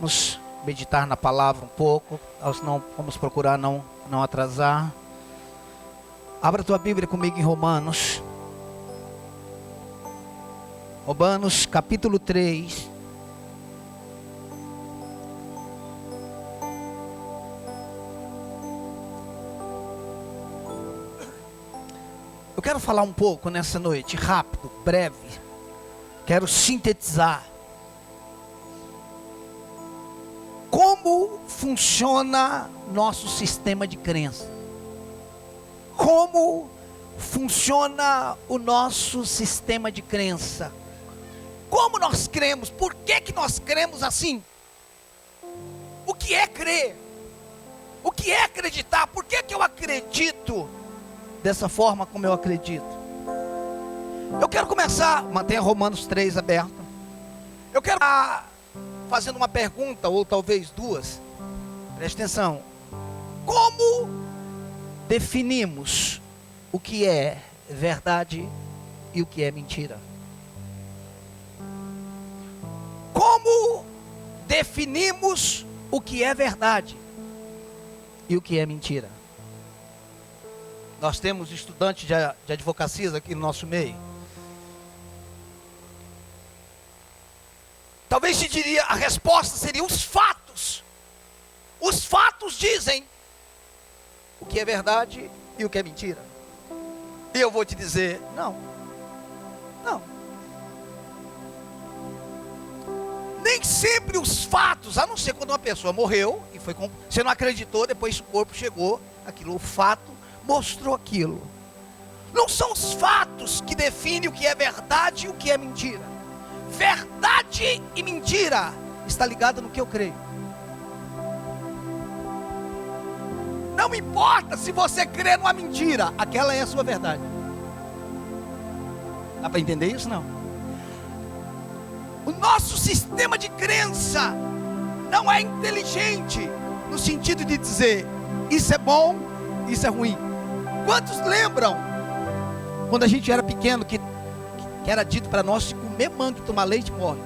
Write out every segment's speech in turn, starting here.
Vamos meditar na palavra um pouco. Nós não vamos procurar não atrasar. Abra tua Bíblia comigo em Romanos. Romanos capítulo 3. Eu quero falar um pouco nessa noite, rápido, breve. Quero sintetizar. Como funciona nosso sistema de crença? Como funciona o nosso sistema de crença? Como nós cremos? Por que nós cremos assim? O que é crer? O que é acreditar? Por que eu acredito dessa forma como eu acredito? Eu quero começar, mantenha Romanos 3 aberto. Eu quero fazendo uma pergunta, ou talvez duas. Preste atenção. Como definimos o que é verdade e o que é mentira? Como definimos o que é verdade e o que é mentira? Nós temos estudantes de advocacia aqui no nosso meio. Talvez te diria, a resposta seria os fatos. Os fatos dizem o que é verdade e o que é mentira. E eu vou te dizer, não. Nem sempre os fatos, a não ser quando uma pessoa morreu, e você não acreditou, depois o corpo chegou, o fato mostrou aquilo. Não são os fatos que definem o que é verdade e o que é mentira. Verdade e mentira está ligada no que eu creio. Não importa se você crê numa mentira, aquela é a sua verdade. Dá para entender isso? Não. O nosso sistema de crença não é inteligente no sentido de dizer isso é bom, isso é ruim. Quantos lembram quando a gente era pequeno que era dito para nós, se comer manga e tomar leite, morre?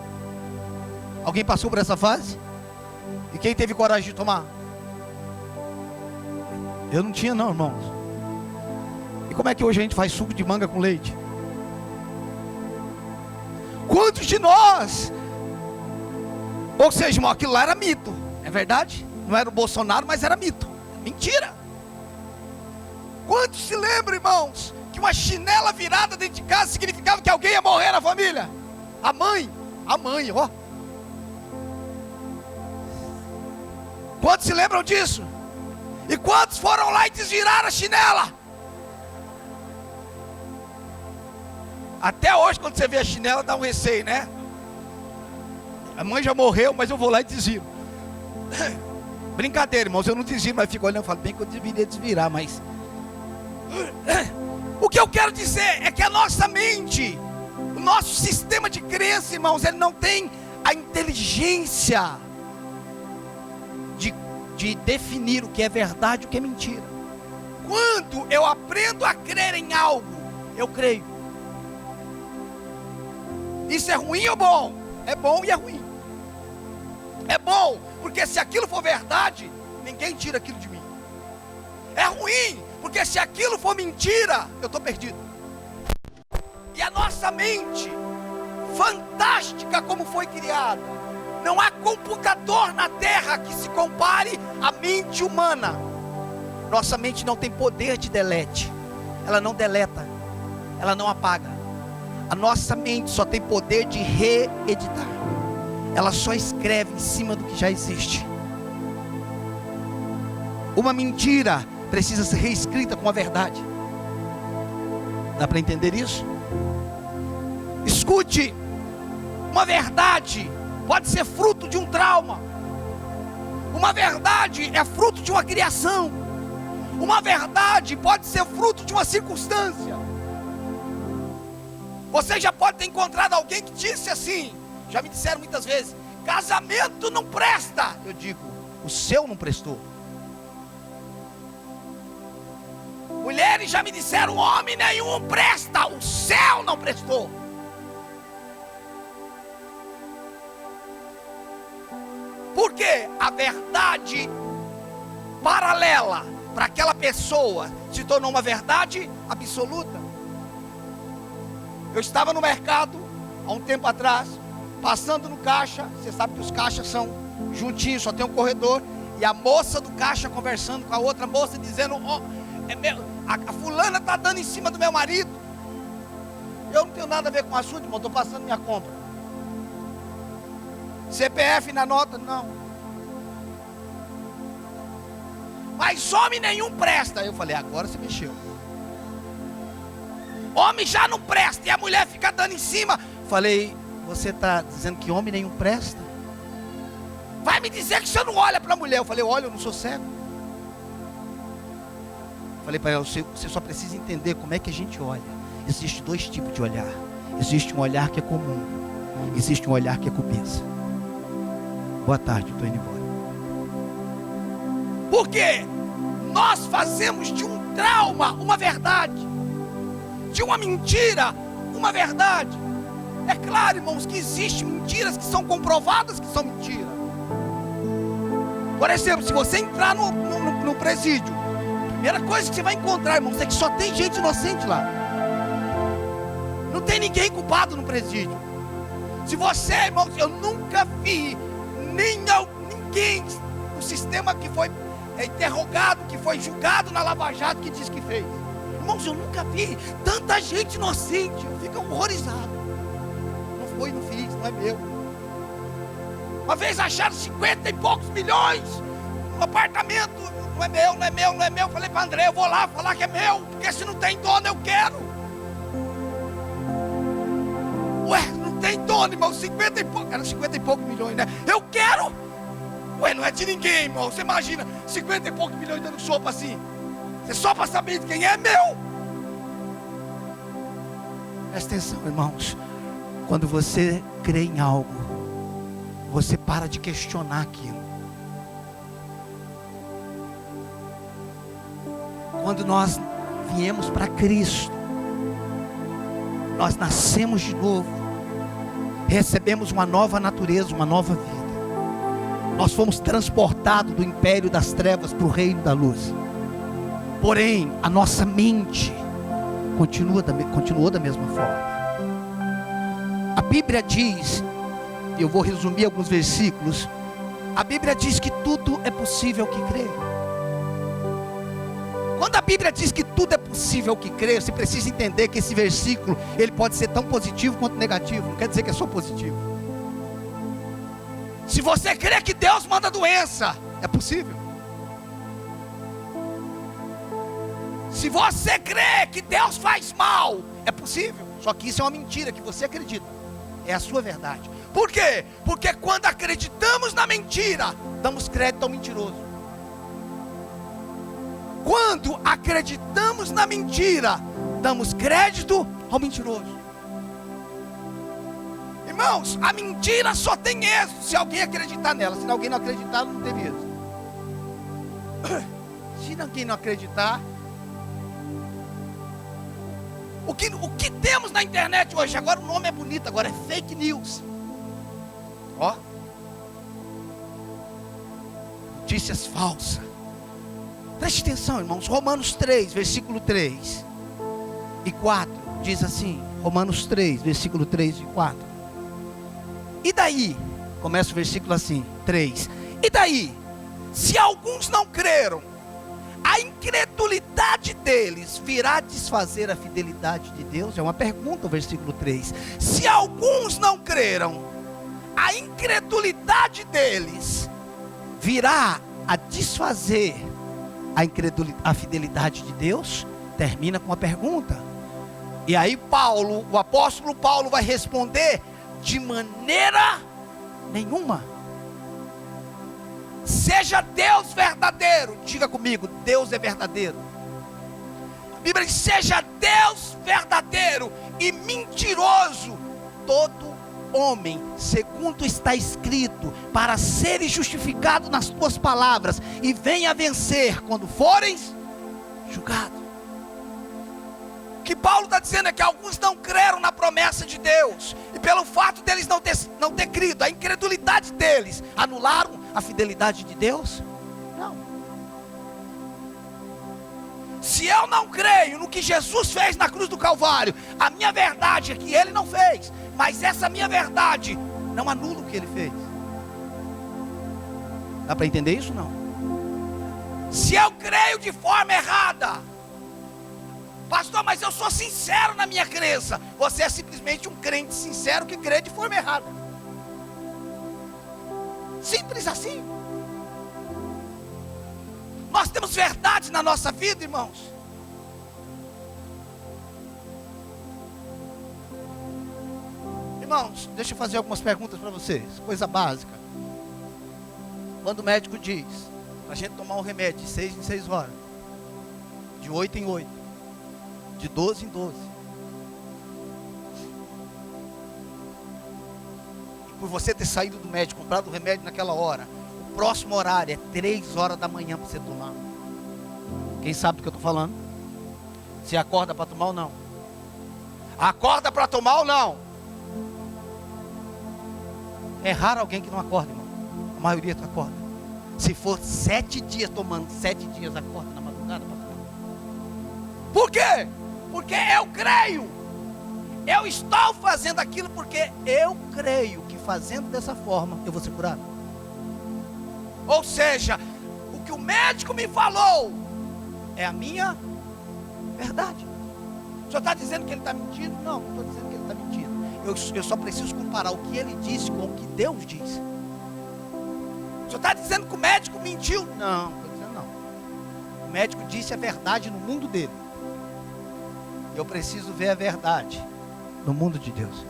Alguém passou por essa fase? E quem teve coragem de tomar? Eu não tinha não, irmãos. E como é que hoje a gente faz suco de manga com leite? Quantos de nós? Ou seja, irmão, aquilo lá era mito. É verdade? Não era o Bolsonaro, mas era mito. Mentira. Quantos se lembram, irmãos, que uma chinela virada dentro de casa significava que alguém ia morrer na família? A mãe, ó. Quantos se lembram disso? E quantos foram lá e desviraram a chinela? Até hoje, quando você vê a chinela, dá um receio, né? A mãe já morreu, mas eu vou lá e desviro. Brincadeira, irmãos, eu não desviro, mas fico olhando e falo, bem que eu deveria desvirar, mas... O que eu quero dizer é que a nossa mente, o nosso sistema de crença, irmãos, ele não tem a inteligência de definir o que é verdade e o que é mentira. Quando eu aprendo a crer em algo, eu creio. Isso é ruim ou bom? É bom e é ruim. É bom, porque se aquilo for verdade, ninguém tira aquilo de mim. É ruim, porque se aquilo for mentira, eu estou perdido. E a nossa mente, fantástica como foi criada, não há computador na terra que se compare à mente humana. Nossa mente não tem poder de delete. Ela não deleta, ela não apaga. A nossa mente só tem poder de reeditar. Ela só escreve em cima do que já existe. Uma mentira precisa ser reescrita com a verdade. Dá para entender isso? Escute, uma verdade pode ser fruto de um trauma. Uma verdade é fruto de uma criação. Uma verdade pode ser fruto de uma circunstância. Você já pode ter encontrado alguém que disse assim, já me disseram muitas vezes, casamento não presta. Eu digo, o seu não prestou. Mulheres já me disseram, homem nenhum presta, o céu não prestou. Porque a verdade paralela para aquela pessoa se tornou uma verdade absoluta. Eu estava no mercado há um tempo atrás, passando no caixa. Você sabe que os caixas são juntinhos, só tem um corredor. E a moça do caixa conversando com a outra moça, dizendo: oh, a fulana está dando em cima do meu marido. Eu não tenho nada a ver com o assunto, irmão, estou passando minha compra. CPF na nota, não. Mas homem nenhum presta. Eu falei: agora você mexeu. Homem já não presta e a mulher fica dando em cima. Falei: você está dizendo que homem nenhum presta? Vai me dizer que você não olha para a mulher. Eu falei: olha, eu não sou cego. Falei para ela: você só precisa entender como é que a gente olha. Existem dois tipos de olhar. Existe um olhar que é comum, existe um olhar que é cobiça. Boa tarde, eu estou indo embora. Porque nós fazemos de um trauma uma verdade, de uma mentira uma verdade. É claro, irmãos, que existem mentiras que são comprovadas que são mentiras. Por exemplo, se você entrar no presídio, a primeira coisa que você vai encontrar, irmãos, é que só tem gente inocente lá. Não tem ninguém culpado no presídio. Se você, irmãos, eu nunca vi ninguém no sistema que foi interrogado, que foi julgado na Lava Jato, que diz que fez. Irmãos, eu nunca vi tanta gente inocente. Eu fico horrorizado. Não foi, não fiz, não é meu. Uma vez acharam 50 e poucos milhões no apartamento. Não é meu, não é meu, não é meu. Falei para André: eu vou lá falar que é meu, porque se não tem dono eu quero. Ué, não tem dono, irmão, 50 e pouco, era 50 e poucos milhões, né? Eu quero! Ué, não é de ninguém, irmão. Você imagina 50 e poucos milhões dando sopa assim. Você só para saber de quem é meu. Presta atenção, irmãos. Quando você crê em algo, você para de questionar aquilo. Quando nós viemos para Cristo, nós nascemos de novo, recebemos uma nova natureza, uma nova vida. Nós fomos transportados do império das trevas para o reino da luz. Porém, a nossa mente continuou da mesma forma. A Bíblia diz, eu vou resumir alguns versículos. A Bíblia diz que tudo é possível ao que crê. Quando a Bíblia diz que tudo é possível ao que crê, você precisa entender que esse versículo, ele pode ser tão positivo quanto negativo. Não quer dizer que é só positivo. Se você crê que Deus manda doença, é possível. Se você crê que Deus faz mal, é possível. Só que isso é uma mentira que você acredita. É a sua verdade. Por quê? Porque quando acreditamos na mentira, damos crédito ao mentiroso. Quando acreditamos na mentira, damos crédito ao mentiroso. Irmãos, a mentira só tem êxito se alguém acreditar nela. Se alguém não acreditar, não teve êxito. Se alguém não acreditar, o que temos na internet hoje, agora o nome é bonito, agora é fake news. Ó, notícias falsas. Preste atenção, irmãos. Romanos 3, versículo 3 e 4 diz assim. Romanos 3, versículo 3 e 4. E daí, começa o versículo assim, 3. E daí, se alguns não creram, a incredulidade deles virá desfazer a fidelidade de Deus? É uma pergunta o versículo 3. Se alguns não creram, a incredulidade deles virá a desfazer a fidelidade de Deus? Termina com uma pergunta. E aí o apóstolo Paulo vai responder: de maneira nenhuma. Seja Deus verdadeiro. Diga comigo: Deus é verdadeiro. A Bíblia diz: seja Deus verdadeiro e mentiroso todo homem, segundo está escrito, para seres justificados nas tuas palavras e venha a vencer quando fores julgado. que Paulo está dizendo é que alguns não creram na promessa de Deus, e pelo fato deles não ter crido, a incredulidade deles, anularam a fidelidade de Deus? Não. Se eu não creio no que Jesus fez na cruz do Calvário, a minha verdade é que Ele não fez, mas essa minha verdade não anula o que Ele fez. Dá para entender isso? Não. Se eu creio de forma errada, pastor, mas eu sou sincero na minha crença. Você é simplesmente um crente sincero que crê de forma errada. Simples assim. Nós temos verdades na nossa vida, irmãos. Irmãos, deixa eu fazer algumas perguntas para vocês. Coisa básica. Quando o médico diz para a gente tomar um remédio de 6 em 6 horas, de 8 em 8, de 12 em 12, e por você ter saído do médico, comprado o remédio naquela hora, o próximo horário é 3 horas da manhã para você tomar. Quem sabe do que eu estou falando? Você acorda para tomar ou não? Acorda para tomar ou não? É raro alguém que não acorda, irmão. A maioria acorda. Se for 7 dias tomando, 7 dias acorda na madrugada para tomar. Por quê? Porque eu creio. Eu estou fazendo aquilo porque eu creio que fazendo dessa forma eu vou ser curado. Ou seja, o que o médico me falou é a minha verdade. O senhor está dizendo que ele está mentindo? Não, não estou dizendo que ele está mentindo. Eu só preciso comparar o que ele disse com o que Deus disse. O senhor está dizendo que o médico mentiu? Não, estou dizendo não. O médico disse a verdade no mundo dele. Eu preciso ver a verdade no mundo de Deus.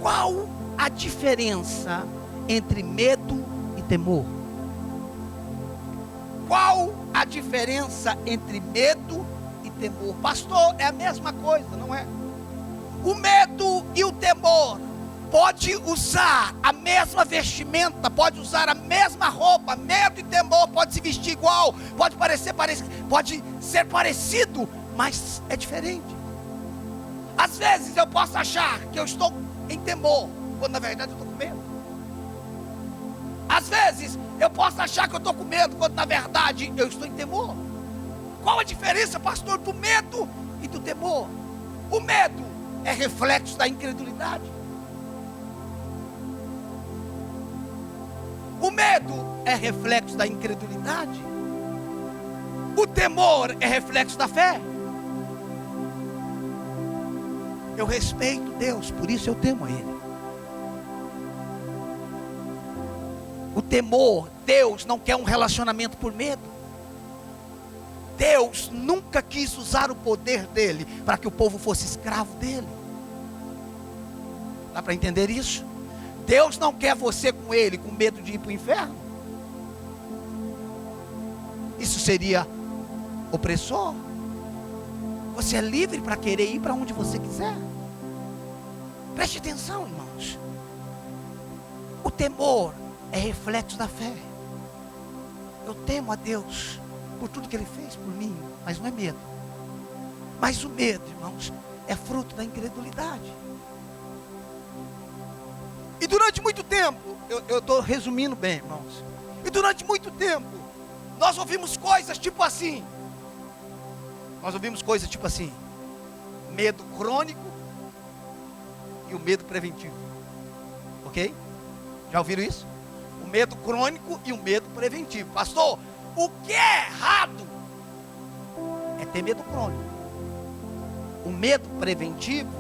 Qual a diferença entre medo e temor? Qual a diferença entre medo e temor? Pastor, é a mesma coisa, não é? O medo e o temor pode usar a mesma vestimenta, pode usar a mesma roupa. Medo e temor pode se vestir igual, pode ser parecido, mas é diferente. Às vezes eu posso achar que eu estou em temor, quando na verdade eu estou com medo. Às vezes eu posso achar que eu estou com medo, quando na verdade eu estou em temor. Qual a diferença, pastor, do medo e do temor? O medo é reflexo da incredulidade. O medo é reflexo da incredulidade. O temor é reflexo da fé. Eu respeito Deus, por isso eu temo a Ele. O temor, Deus não quer um relacionamento por medo. Deus nunca quis usar o poder dele para que o povo fosse escravo dele. Dá para entender isso? Deus não quer você com ele, com medo de ir para o inferno. Isso seria opressor. Você é livre para querer ir para onde você quiser. Preste atenção, irmãos. O temor é reflexo da fé. Eu temo a Deus por tudo que Ele fez por mim, mas não é medo. Mas o medo, irmãos, é fruto da incredulidade. E durante muito tempo, eu estou resumindo bem, irmãos. E durante muito tempo, nós ouvimos coisas tipo assim. Nós ouvimos coisas tipo assim: medo crônico e o medo preventivo. Ok? Já ouviram isso? O medo crônico e o medo preventivo. Pastor, o que é errado é ter medo crônico. O medo preventivo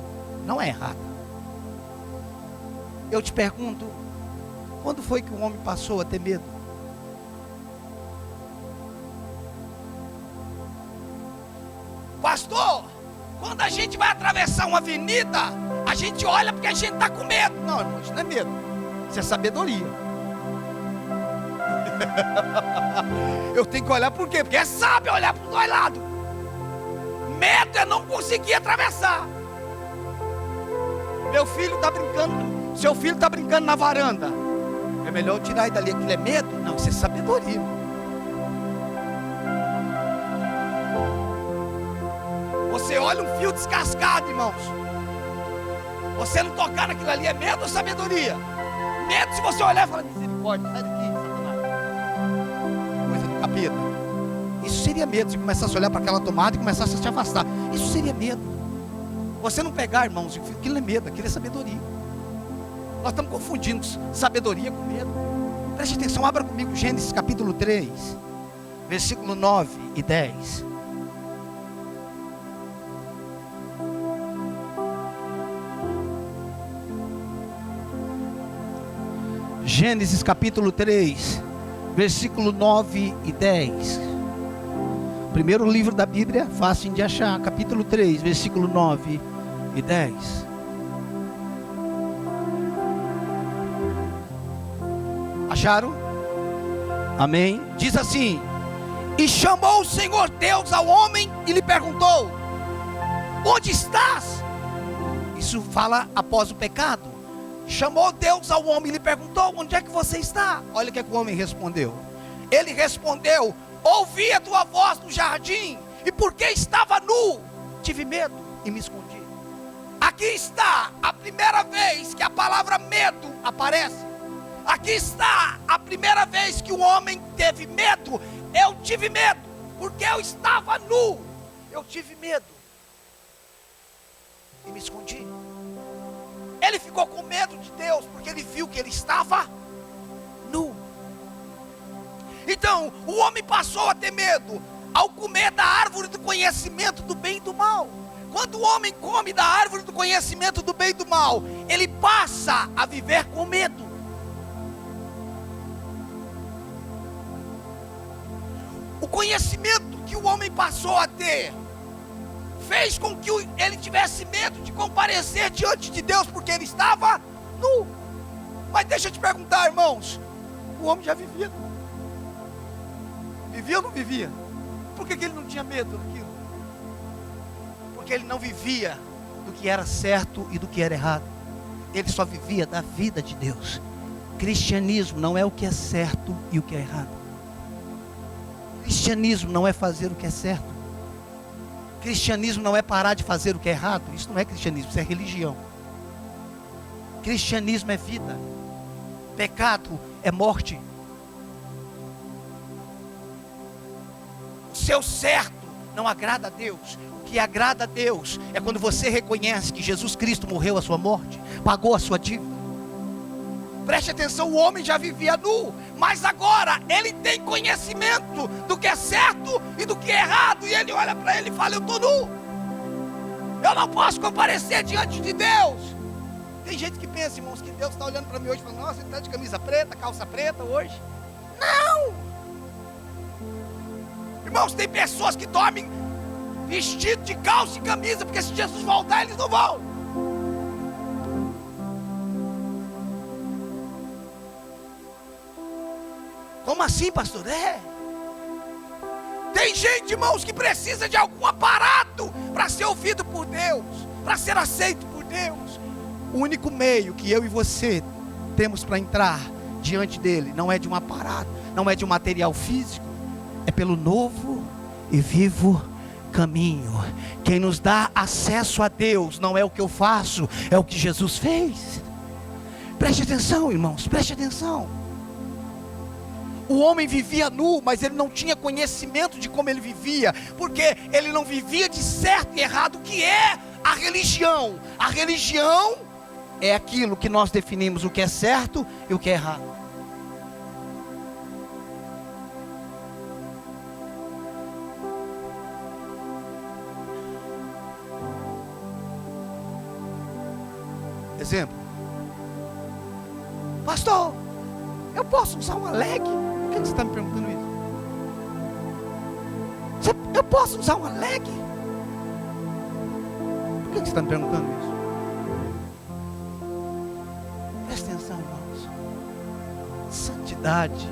não é errado. Eu te pergunto, quando foi que o homem passou a ter medo? Pastor, quando a gente vai atravessar uma avenida, a gente olha porque a gente está com medo. Não, irmão, isso não é medo, isso é sabedoria. Eu tenho que olhar por quê? Porque é sábio olhar para os dois lados. Medo é não conseguir atravessar. Meu filho está brincando, seu filho está brincando na varanda. É melhor eu tirar ele dali, aquilo é medo? Não, isso é sabedoria. você olha um fio descascado, irmãos, você não tocar naquilo ali, é medo ou sabedoria? Medo se você olhar e falar, misericórdia, sai daqui, Satanás. Coisa do capeta. Isso seria medo, se começasse a olhar para aquela tomada e começasse a se afastar. Isso seria medo. Você não pegar, irmãos, aquilo é medo, aquilo é sabedoria. Nós estamos confundindo sabedoria com medo. Preste atenção, abra comigo Gênesis capítulo 3, versículo 9 e 10. Gênesis capítulo 3, versículo 9 e 10. Primeiro livro da Bíblia, fácil de achar, capítulo 3, versículo 9 e 10. Acharam? Amém? Diz assim: e chamou o Senhor Deus ao homem e lhe perguntou: onde estás? Isso fala após o pecado. Chamou Deus ao homem e lhe perguntou: onde é que você está? Olha o que o homem respondeu. Ele respondeu: ouvi a tua voz no jardim, e porque estava nu, tive medo e me escondi. Aqui está a primeira vez que a palavra medo aparece. Aqui está a primeira vez que o homem teve medo. Eu tive medo, porque eu estava nu. Eu tive medo e me escondi. Ele ficou com medo de Deus, porque ele viu que ele estava nu. Então, o homem passou a ter medo ao comer da árvore do conhecimento do bem e do mal. Quando o homem come da árvore do conhecimento do bem e do mal, ele passa a viver com medo. O conhecimento que o homem passou a ter fez com que ele tivesse medo de comparecer diante de Deus, porque ele estava nu. Mas deixa eu te perguntar, irmãos, o homem já vivia nu. Vivia ou não vivia? Por que ele não tinha medo daquilo? Porque ele não vivia do que era certo e do que era errado. Ele só vivia da vida de Deus. Cristianismo não é o que é certo e o que é errado. Cristianismo não é fazer o que é certo. Cristianismo não é parar de fazer o que é errado. Isso não é cristianismo, isso é religião. Cristianismo é vida. Pecado é morte. O seu certo não agrada a Deus. O que agrada a Deus é quando você reconhece que Jesus Cristo morreu a sua morte, pagou a sua dívida. Preste atenção, o homem já vivia nu, mas agora ele tem conhecimento do que é certo e do que é errado. E ele olha para ele e fala: eu estou nu, eu não posso comparecer diante de Deus. Tem gente que pensa, irmãos, que Deus está olhando para mim hoje e fala: nossa, ele está de camisa preta, calça preta hoje. Não! Irmãos, tem pessoas que dormem vestido de calça e camisa, porque se Jesus voltar, eles não vão. Como assim, pastor? Tem gente, irmãos, que precisa de algum aparato para ser ouvido por Deus, para ser aceito por Deus. O único meio que eu e você temos para entrar diante dele não é de um aparato, não é de um material físico, é pelo novo e vivo caminho. Quem nos dá acesso a Deus não é o que eu faço, é o que Jesus fez. Preste atenção, irmãos, preste atenção. O homem vivia nu, mas ele não tinha conhecimento de como ele vivia, porque ele não vivia de certo e errado, que é a religião. A religião é aquilo que nós definimos o que é certo e o que é errado. Exemplo: pastor, eu posso usar uma leg? Por que você está me perguntando isso? Eu posso usar uma leg? Por que você está me perguntando isso? Presta atenção, irmãos. Santidade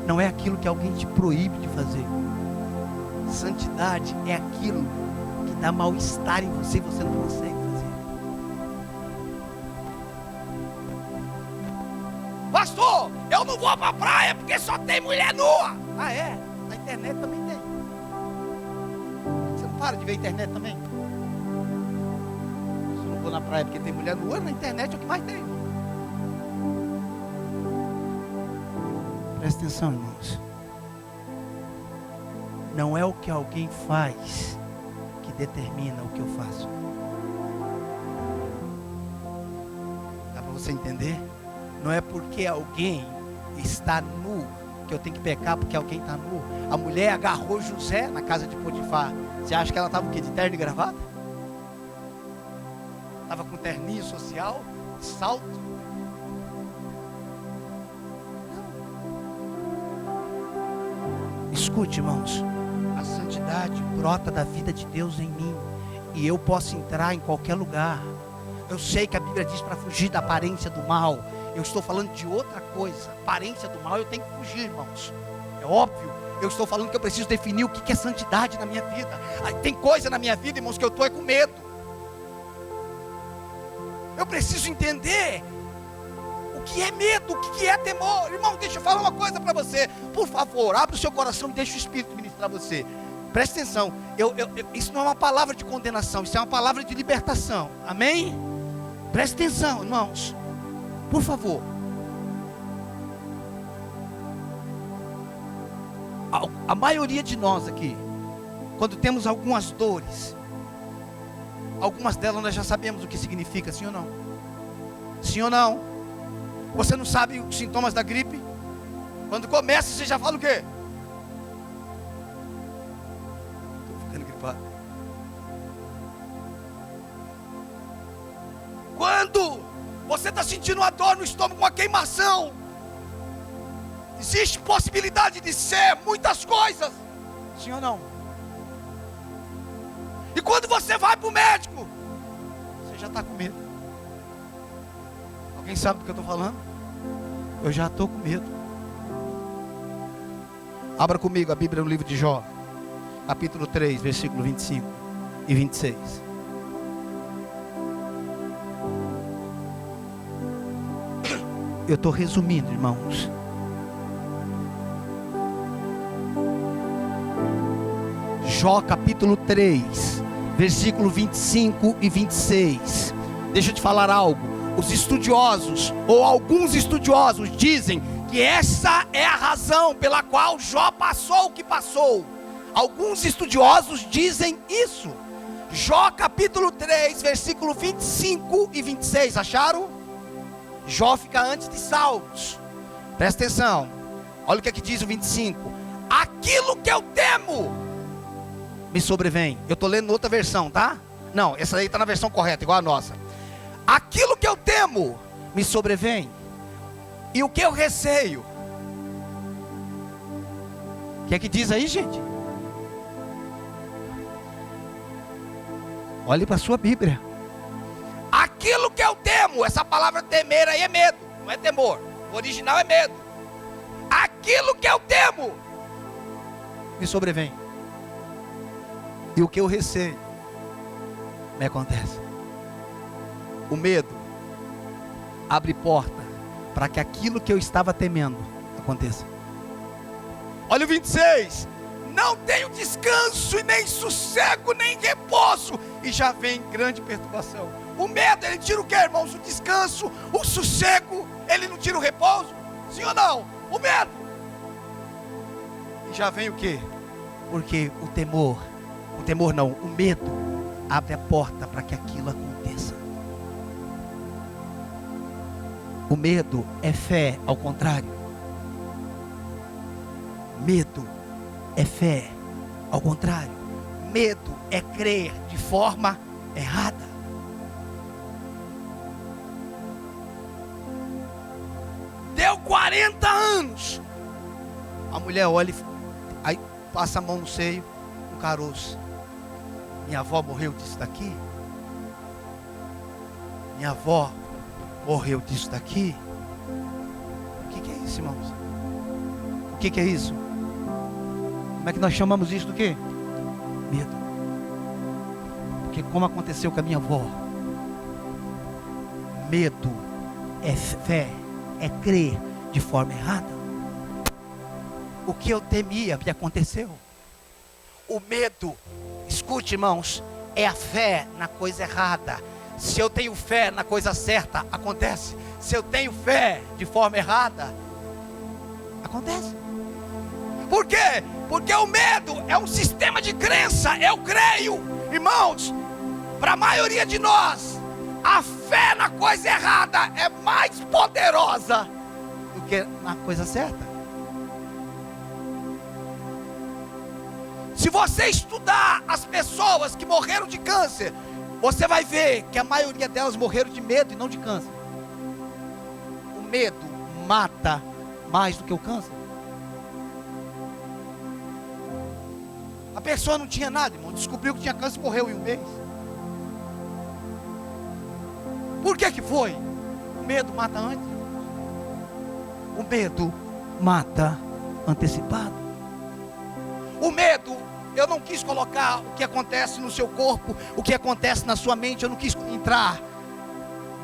não é aquilo que alguém te proíbe de fazer. Santidade é aquilo que dá mal-estar em você e você não consegue fazer. Pastor, eu não vou para a praia porque só tem mulher nua. Ah, é? Na internet também tem. Você não para de ver a internet também. Se eu não vou na praia porque tem mulher nua, na internet é o que mais tem. Presta atenção, irmãos. Não é o que alguém faz que determina o que eu faço. Dá para você entender? Não é porque alguém está nu que eu tenho que pecar porque alguém está nu. A mulher agarrou José na casa de Potifar. Você acha que ela estava o quê? De terno e gravata? Estava com terninho social, salto? Não. Escute, irmãos. A santidade brota da vida de Deus em mim. E eu posso entrar em qualquer lugar. Eu sei que a Bíblia diz para fugir da aparência do mal. Eu estou falando de outra coisa. Aparência do mal eu tenho que fugir, irmãos. É óbvio. Eu estou falando que eu preciso definir o que é santidade na minha vida. Tem coisa na minha vida, irmãos, que eu estou com medo. Eu preciso entender o que é medo, o que é temor. Irmão, deixa eu falar uma coisa para você. Por favor, abre o seu coração e deixa o Espírito ministrar você. Presta atenção. Isso não é uma palavra de condenação. Isso é uma palavra de libertação. Amém? Presta atenção, irmãos. Por favor. A maioria de nós aqui, quando temos algumas dores, algumas delas nós já sabemos o que significa, sim ou não? Sim ou não? Você não sabe os sintomas da gripe? Quando começa, você já fala o quê? Estou ficando gripado. Quando você está sentindo uma dor no estômago, uma queimação, existe possibilidade de ser muitas coisas, sim ou não? E quando você vai para o médico, você já está com medo. Alguém sabe do que eu estou falando? Eu já estou com medo. Abra comigo a Bíblia no livro de Jó, capítulo 3, versículo 25 e 26. Eu estou resumindo, irmãos. Jó capítulo 3, versículo 25 e 26. Deixa eu te falar algo. Os estudiosos, ou alguns estudiosos, dizem que essa é a razão pela qual Jó passou o que passou. Alguns estudiosos dizem isso. Jó capítulo 3, versículo 25 e 26, acharam? Jó fica antes de Salmos. Presta atenção. Olha o que diz o 25. Aquilo que eu temo me sobrevém. Eu estou lendo outra versão, tá? Não, essa aí está na versão correta, igual a nossa. Aquilo que eu temo me sobrevém. E o que eu receio? O que é que diz aí, gente? Olhe para a sua Bíblia. Aquilo que eu temo, essa palavra temer aí é medo, não é temor. O original é medo. Aquilo que eu temo me sobrevém. E o que eu receio me acontece. O medo abre porta para que aquilo que eu estava temendo aconteça. Olha o 26. Não tenho descanso e nem sossego, nem repouso. E já vem grande perturbação. O medo, ele tira o que, irmãos? O descanso, o sossego. Ele não tira o repouso? Sim ou não? O medo. E já vem o que? Porque o temor não, o medo abre a porta para que aquilo aconteça. O medo é fé, ao contrário. Medo é fé, ao contrário. Medo é crer de forma errada. Deu 40 anos. A mulher olha, aí passa a mão no seio, um caroço. Minha avó morreu disso daqui. Minha avó morreu disso daqui. O que é isso, irmãos? O que é isso? Como é que nós chamamos isso do quê? Medo. Porque como aconteceu com a minha avó, medo é fé, é crer de forma errada. O que eu temia me aconteceu. O medo, escute, irmãos, é a fé na coisa errada. Se eu tenho fé na coisa certa, acontece. Se eu tenho fé de forma errada, acontece. Por quê? Porque o medo é um sistema de crença. Eu creio, irmãos, para a maioria de nós, a fé na coisa errada é mais poderosa do que na coisa certa. Se você estudar as pessoas que morreram de câncer, você vai ver que a maioria delas morreram de medo e não de câncer. O medo mata mais do que o câncer. A pessoa não tinha nada, irmão, descobriu que tinha câncer e morreu em um mês. Por que que foi? O medo mata antes. O medo mata antecipado. O medo, eu não quis colocar o que acontece no seu corpo, o que acontece na sua mente, eu não quis entrar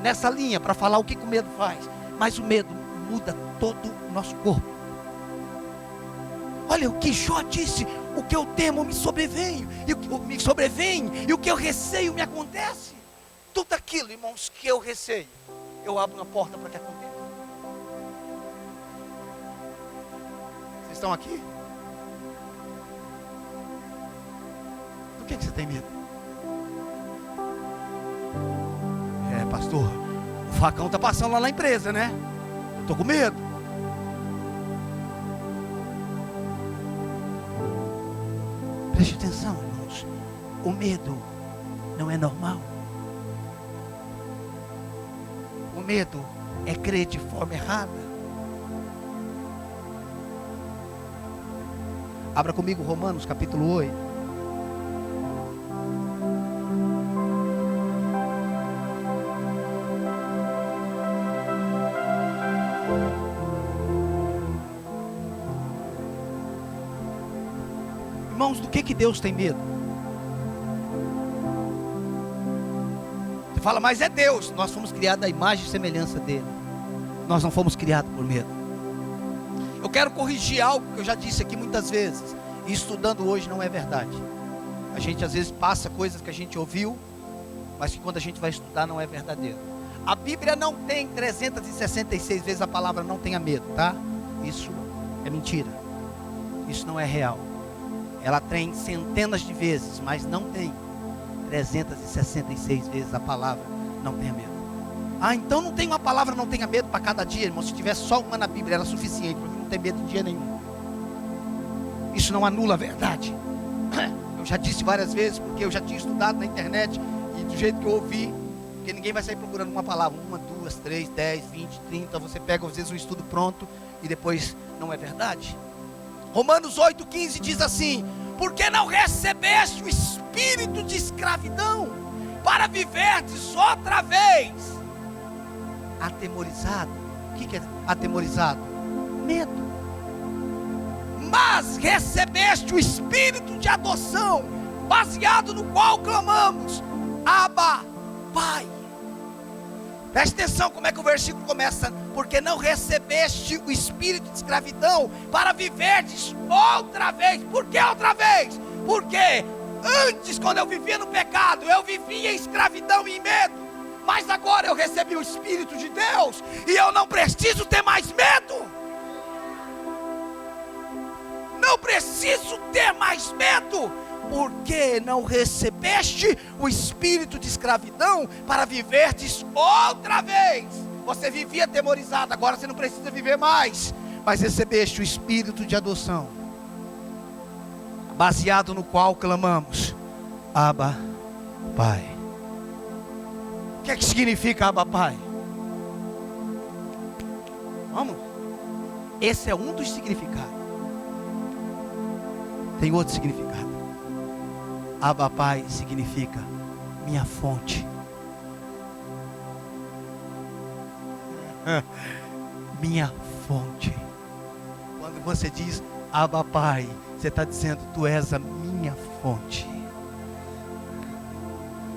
nessa linha para falar o que o medo faz. Mas o medo muda todo o nosso corpo. Olha o que Jó disse: o que eu temo me sobrevém, e o que me sobrevém, e o que eu receio me acontece. Tudo aquilo, irmãos, que eu receio, eu abro uma porta para que aconteça. Vocês estão aqui? Do que você tem medo? Pastor, o facão está passando lá na empresa, né? Eu estou com medo. Preste atenção, irmãos. O medo não é normal. O medo é crer de forma errada. Abra comigo Romanos capítulo 8. Irmãos, do que Deus tem medo? Você fala, mas é Deus. Nós fomos criados à imagem e semelhança dele. Nós não fomos criados por medo. Eu quero corrigir algo que eu já disse aqui muitas vezes, e estudando hoje não é verdade. A gente às vezes passa coisas que a gente ouviu, mas que quando a gente vai estudar não é verdadeiro. A Bíblia não tem 366 vezes a palavra não tenha medo, tá? Isso é mentira. Isso não é real. Ela tem centenas de vezes, mas não tem 366 vezes a palavra não tenha medo. Ah, então não tem uma palavra não tenha medo para cada dia, irmão. Se tivesse só uma na Bíblia era suficiente para mim não ter medo de dia nenhum. Isso não anula a verdade. Eu já disse várias vezes, porque eu já tinha estudado na internet, e do jeito que eu ouvi, porque ninguém vai sair procurando uma palavra, 1, 2, 3, 10, 20, 30, você pega às vezes um estudo pronto, e depois não é verdade. Romanos 8,15 diz assim: porque não recebeste o espírito de escravidão, para viverdes outra vez atemorizado. O que é atemorizado? Medo. Mas recebeste o espírito de adoção, baseado no qual clamamos: Abba, Pai. Preste atenção como é que o versículo começa: porque não recebeste o espírito de escravidão, para viverdes outra vez. Por que outra vez? Porque antes, quando eu vivia no pecado, eu vivia em escravidão e em medo. Mas agora eu recebi o Espírito de Deus, e eu não preciso ter mais medo. Não preciso ter mais medo. Porque não recebeste o espírito de escravidão, para viverdes outra vez. Você vivia atemorizado, agora você não precisa viver mais, mas recebeste o espírito de adoção, baseado no qual clamamos: Abba, Pai. O que é que significa Abba, Pai? Vamos? Esse é um dos significados. Tem outro significado. Abba, Pai significa minha fonte. Minha fonte. Quando você diz Abba, Pai, você está dizendo: tu és a minha fonte.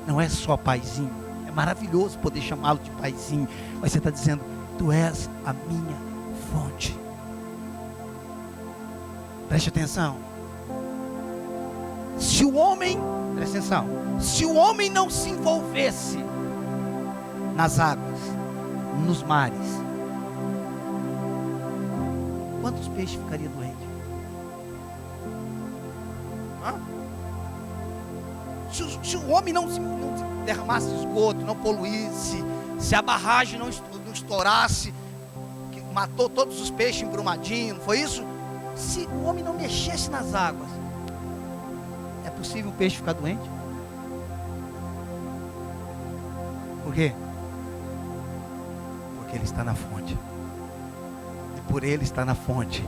Não é só paizinho. É maravilhoso poder chamá-lo de paizinho, mas você está dizendo: tu és a minha fonte. Preste atenção. Se o homem, presta atenção, se o homem não se envolvesse nas águas, nos mares, quantos peixes ficariam doentes? Se o homem não derramasse esgoto, não poluísse, se a barragem não estourasse, que matou todos os peixes embrumadinhos, não foi isso? Se o homem não mexesse nas águas, é possível o peixe ficar doente? Por quê? Porque ele está na fonte. E por ele estar na fonte,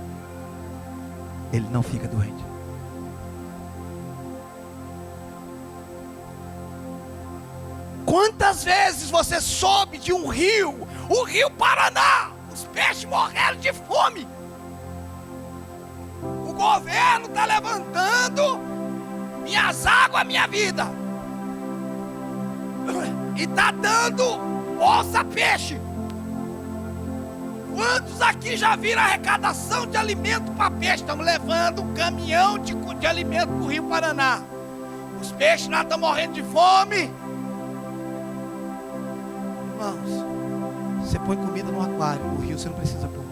ele não fica doente. Quantas vezes você sobe de um rio, o rio Paraná, os peixes morreram de fome. O governo está levantando minhas águas, minha vida, e está dando onça peixe. Quantos aqui já viram arrecadação de alimento para peixe? Estamos levando um caminhão de alimento para o rio Paraná. Os peixes lá estão morrendo de fome. Irmãos, você põe comida no aquário, no rio você não precisa pôr.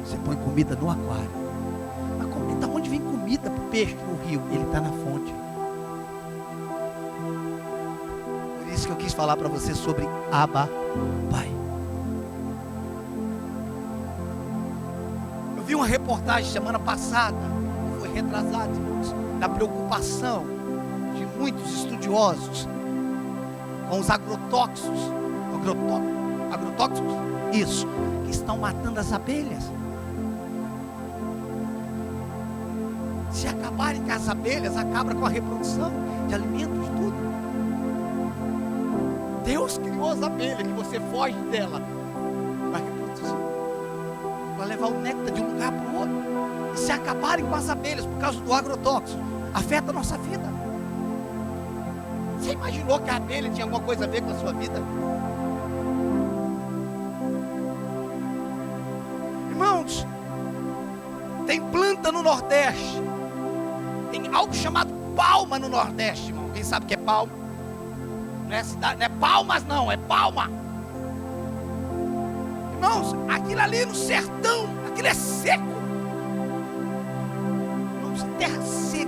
Você põe comida no aquário. Mas da onde vem comida para o peixe no rio? Ele está na fonte. Por isso que eu quis falar para você sobre Abba, Pai. Eu vi uma reportagem semana passada, foi retrasada, irmãos, da preocupação de muitos estudiosos com os agrotóxicos, isso, que estão matando as abelhas. Se acabarem com as abelhas, acaba com a reprodução de alimentos, tudo. Deus criou as abelhas, que você foge dela para reproduzir, para levar o néctar de um lugar para o outro. E se acabarem com as abelhas por causa do agrotóxico, afeta a nossa vida. Você imaginou que a abelha tinha alguma coisa a ver com a sua vida? Irmãos, tem planta no Nordeste, tem algo chamado palma no Nordeste, irmão. Quem sabe o que é palma? Não é cidade, não é palmas não, é palma. Irmãos, aquilo ali no sertão, aquilo é seco. Irmãos, terra seca.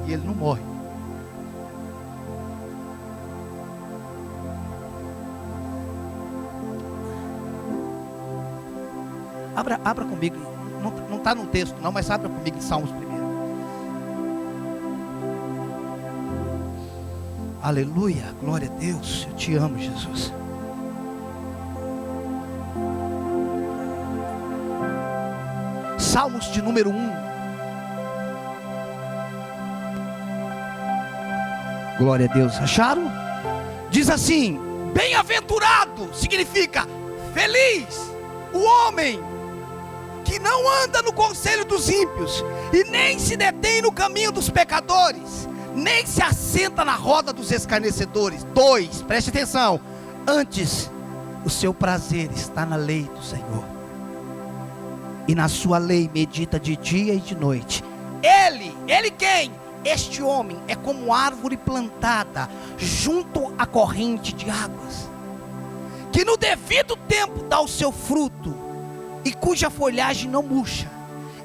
E ele não morre. Abra comigo. Não está no texto não, mas abra comigo em Salmos primeiro. Aleluia, glória a Deus. Eu te amo, Jesus. Salmos de número 1. Glória a Deus. Acharam? Diz assim: bem-aventurado significa feliz o homem que não anda no conselho dos ímpios, e nem se detém no caminho dos pecadores, nem se assenta na roda dos escarnecedores. 2, preste atenção. Antes, o seu prazer está na lei do Senhor, e na sua lei medita de dia e de noite. Ele quem? Este homem é como árvore plantada junto à corrente de águas, que no devido tempo dá o seu fruto, e cuja folhagem não murcha,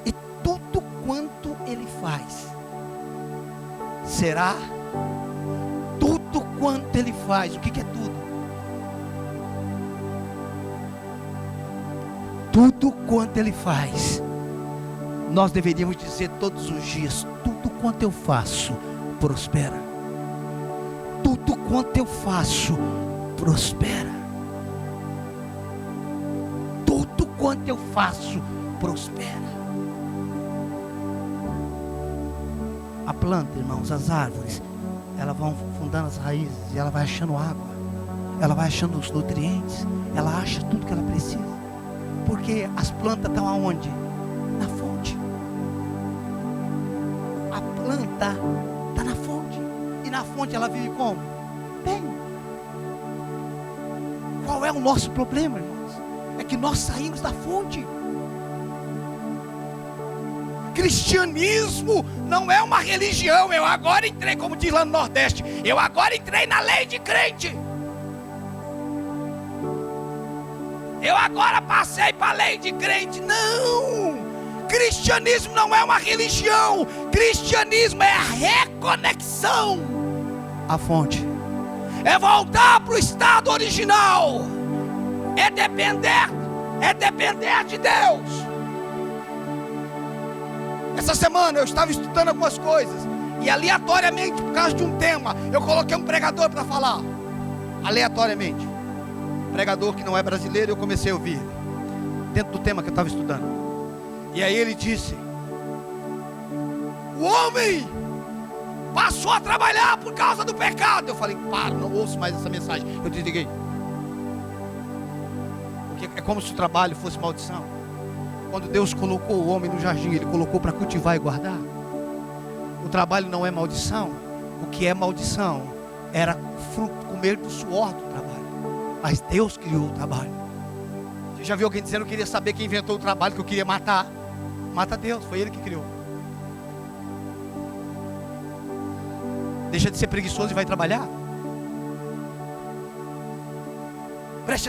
e tudo quanto ele faz será. Tudo quanto ele faz. O que é tudo? Tudo quanto ele faz. Nós deveríamos dizer todos os dias: tudo quanto eu faço prospera. Tudo quanto eu faço prospera. Tudo quanto eu faço prospera. A planta, irmãos, as árvores, elas vão fundando as raízes, e ela vai achando água, ela vai achando os nutrientes, ela acha tudo que ela precisa, porque as plantas estão aonde? Na fonte. A planta está na fonte, e na fonte ela vive como? Bem. Qual é o nosso problema, irmãos? é que nós saímos da fonte. Cristianismo não é uma religião. Eu agora entrei, como diz lá no Nordeste, eu agora entrei na lei de crente. Eu agora passei para a lei de crente. Não! Cristianismo não é uma religião. Cristianismo é a reconexão à fonte. É voltar para o estado original. É depender de Deus. Essa semana eu estava estudando algumas coisas e aleatoriamente, por causa de um tema, eu coloquei um pregador para falar. Aleatoriamente. Pregador que não é brasileiro, eu comecei a ouvir dentro do tema que eu estava estudando. E aí ele disse: o homem passou a trabalhar por causa do pecado. Eu falei: para, não ouço mais essa mensagem. Eu desliguei. Porque é como se o trabalho fosse maldição. Quando Deus colocou o homem no jardim, Ele colocou para cultivar e guardar. O trabalho não é maldição. O que é maldição era fruto, comer do suor do trabalho. Mas Deus criou o trabalho. Você já viu alguém dizendo que queria saber quem inventou o trabalho, que eu queria matar? Mata Deus, foi Ele que criou. Deixa de ser preguiçoso e vai trabalhar. Preste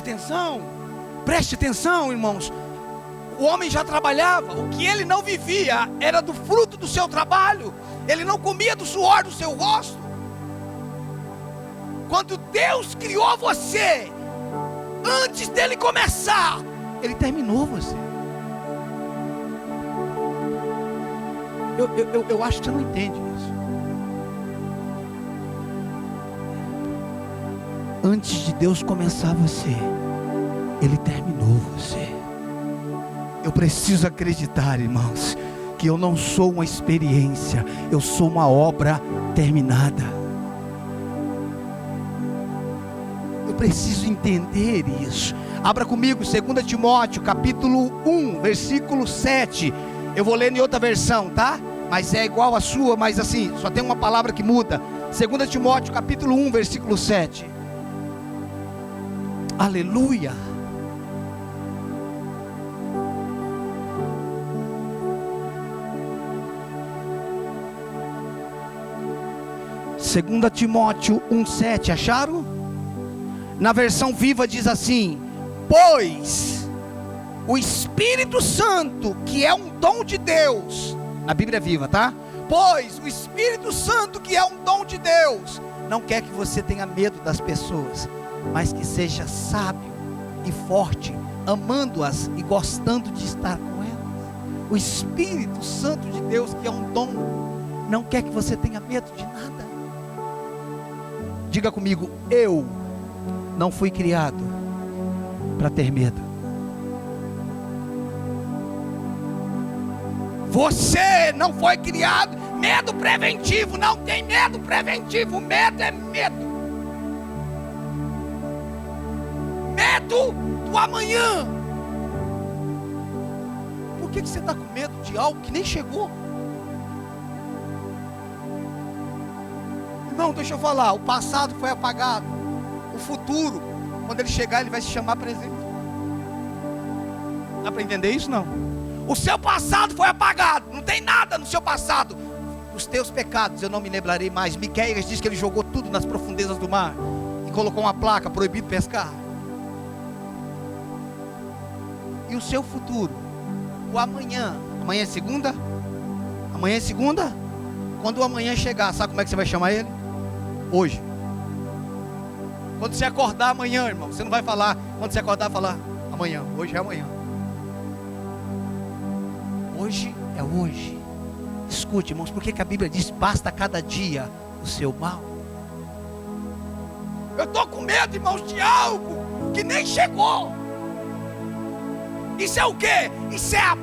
atenção, irmãos. O homem já trabalhava, o que ele não vivia era do fruto do seu trabalho. Ele não comia do suor do seu rosto. Quando Deus criou você, antes dele começar, Ele terminou você. Eu acho que você não entende isso. Antes de Deus começar você, Ele terminou você. Eu preciso acreditar, irmãos, que eu não sou uma experiência, eu sou uma obra terminada. Eu preciso entender isso. Abra comigo 2 Timóteo capítulo 1, versículo 7. Eu vou ler em outra versão, tá? Mas é igual a sua, mas assim, só tem uma palavra que muda. 2 Timóteo capítulo 1, versículo 7. Aleluia. Segunda Timóteo 1,7, acharam? Na versão viva diz assim: pois o Espírito Santo, que é um dom de Deus, na Bíblia viva, tá? Pois o Espírito Santo, que é um dom de Deus, não quer que você tenha medo das pessoas, mas que seja sábio e forte, amando-as e gostando de estar com elas. O Espírito Santo de Deus, que é um dom, não quer que você tenha medo de nada. Diga comigo: eu não fui criado para ter medo. Você não foi criado. Medo preventivo, não tem medo preventivo. Medo é medo. Medo do amanhã. Por que você está com medo de algo que nem chegou? Não, deixa eu falar, o passado foi apagado. O futuro, quando ele chegar, ele vai se chamar presente. Dá para entender isso? Não. O seu passado foi apagado. Não tem nada no seu passado. Os teus pecados eu não me lembrarei mais. Miqueias diz que ele jogou tudo nas profundezas do mar e colocou uma placa: proibido pescar. E o seu futuro, o amanhã. Amanhã é segunda? Amanhã é segunda? Quando o amanhã chegar, sabe como é que você vai chamar ele? Hoje. Quando você acordar amanhã, irmão, você não vai falar, quando você acordar, falar amanhã. Hoje é amanhã. Hoje é hoje. Escute, irmãos, por que a Bíblia diz: basta cada dia o seu mal? Eu estou com medo, irmãos, de algo que nem chegou. Isso é o quê? Isso é a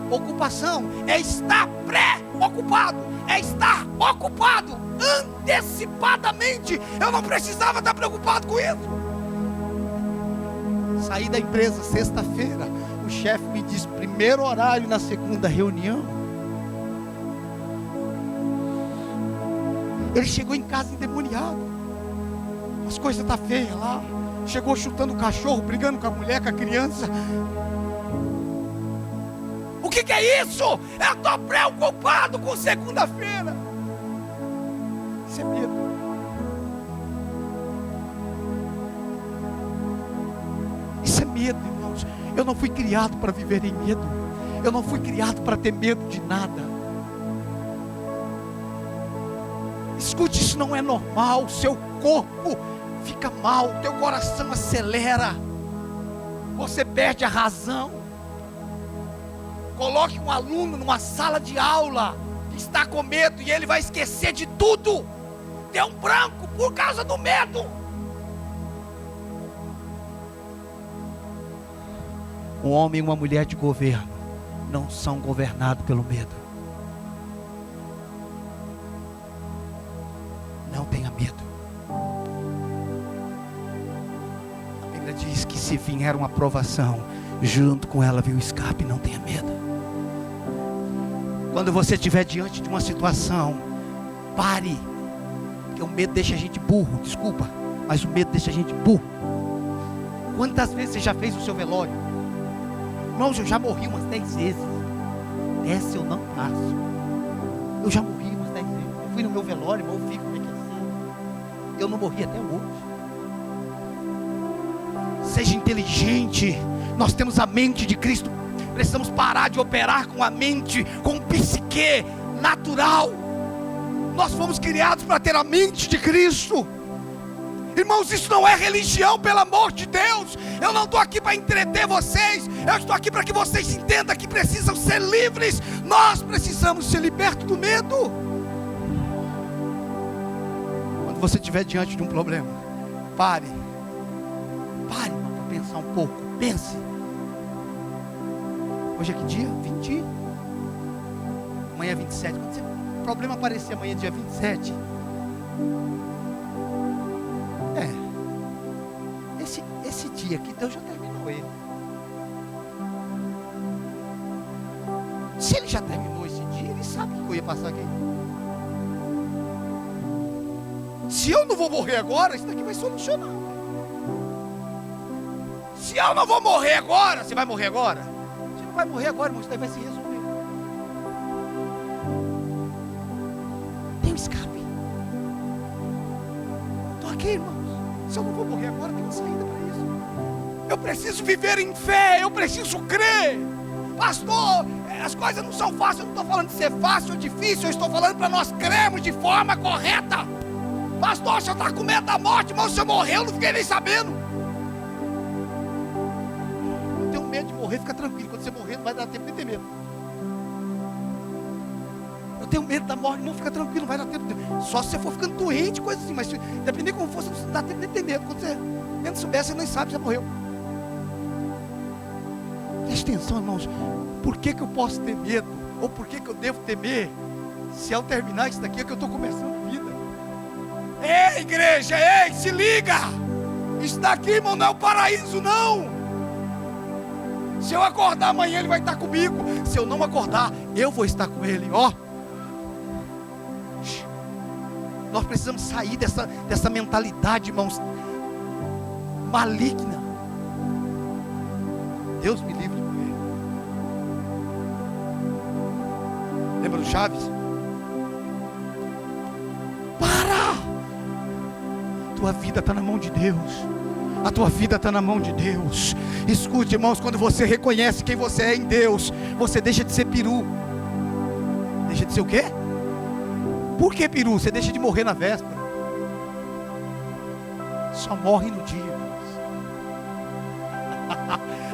pré-ocupação. É estar pré-ocupado. É estar ocupado antecipadamente. Eu não precisava estar preocupado com isso. Saí da empresa sexta-feira. O chefe me disse: primeiro horário na segunda reunião. Ele chegou em casa endemoniado. As coisas estão feias lá. chegou chutando o cachorro, brigando com a mulher, com a criança. O que é isso? Eu estou preocupado com segunda-feira. Isso é medo. Isso é medo, irmãos. Eu não fui criado para viver em medo. Eu não fui criado para ter medo de nada. Escute, isso não é normal. Seu corpo fica mal, teu coração acelera, você perde a razão. Coloque um aluno numa sala de aula que está com medo e ele vai esquecer de tudo. Deu um branco por causa do medo. Um homem e uma mulher de governo não são governados pelo medo. Não tenha medo. A Bíblia diz que se vier uma provação, junto com ela vem o escape. Não tenha medo. Quando você estiver diante de uma situação, pare. Porque o medo deixa a gente burro. Desculpa, mas o medo deixa a gente burro. Quantas vezes você já fez o seu velório? Irmãos, eu já morri umas 10 vezes. Essa eu não passo. Eu já morri umas 10 vezes. Eu fui no meu velório, irmão, eu fico como é que é assim. Eu não morri até hoje. Seja inteligente. Nós temos a mente de Cristo. Precisamos parar de operar com a mente, com o psique natural. Nós fomos criados para ter a mente de Cristo. Irmãos, isso não é religião, pelo amor de Deus. Eu não estou aqui para entreter vocês. Eu estou aqui para que vocês entendam que precisam ser livres. Nós precisamos ser libertos do medo. Quando você estiver diante de um problema, pare, para pensar um pouco. Pense. Hoje é que dia? 20? Amanhã é 27. Quando o problema aparecer amanhã, dia 27. Esse dia aqui, Deus já terminou ele. Se ele já terminou esse dia, ele sabe que eu ia passar aqui. Se eu não vou morrer agora, isso daqui vai solucionar. Se eu não vou morrer agora, você vai morrer agora? Você não vai morrer agora, irmão, isso daí vai se resolver. Tem um escape. Estou aqui, irmãos. Se eu não vou morrer agora, tem uma saída para isso. Eu preciso viver em fé, eu preciso crer. Pastor, as coisas não são fáceis. Eu não estou falando de ser fácil ou difícil. Eu estou falando para nós crermos de forma correta. Pastor, você está com medo da morte, mas você morreu, não fiquei nem sabendo. Eu tenho medo de morrer, fica tranquilo. Quando você morrer, não vai dar tempo de ter medo. Eu tenho medo da morte, não, fica tranquilo, não vai dar tempo de ter medo. Só se você for ficando doente, coisa assim. Mas dependendo como for, não dá tempo de ter medo. Quando você menos souber, você nem sabe, já morreu. Preste atenção, irmãos. Por que eu posso ter medo? Ou por que eu devo temer? Se ao terminar isso daqui é que eu estou começando a vida. Ei, igreja, ei, se liga! Isso daqui, irmão, não é o paraíso, não. Se eu acordar amanhã, ele vai estar comigo. Se eu não acordar, eu vou estar com ele, ó. Nós precisamos sair dessa mentalidade, irmãos, maligna. Deus me livre de morrer. Lembra do Chaves? Para! Tua vida está na mão de Deus. A tua vida está na mão de Deus. Escute, irmãos, quando você reconhece quem você é em Deus, você deixa de ser peru. Deixa de ser o quê? Por que peru? Você deixa de morrer na véspera. Só morre no dia, irmãos.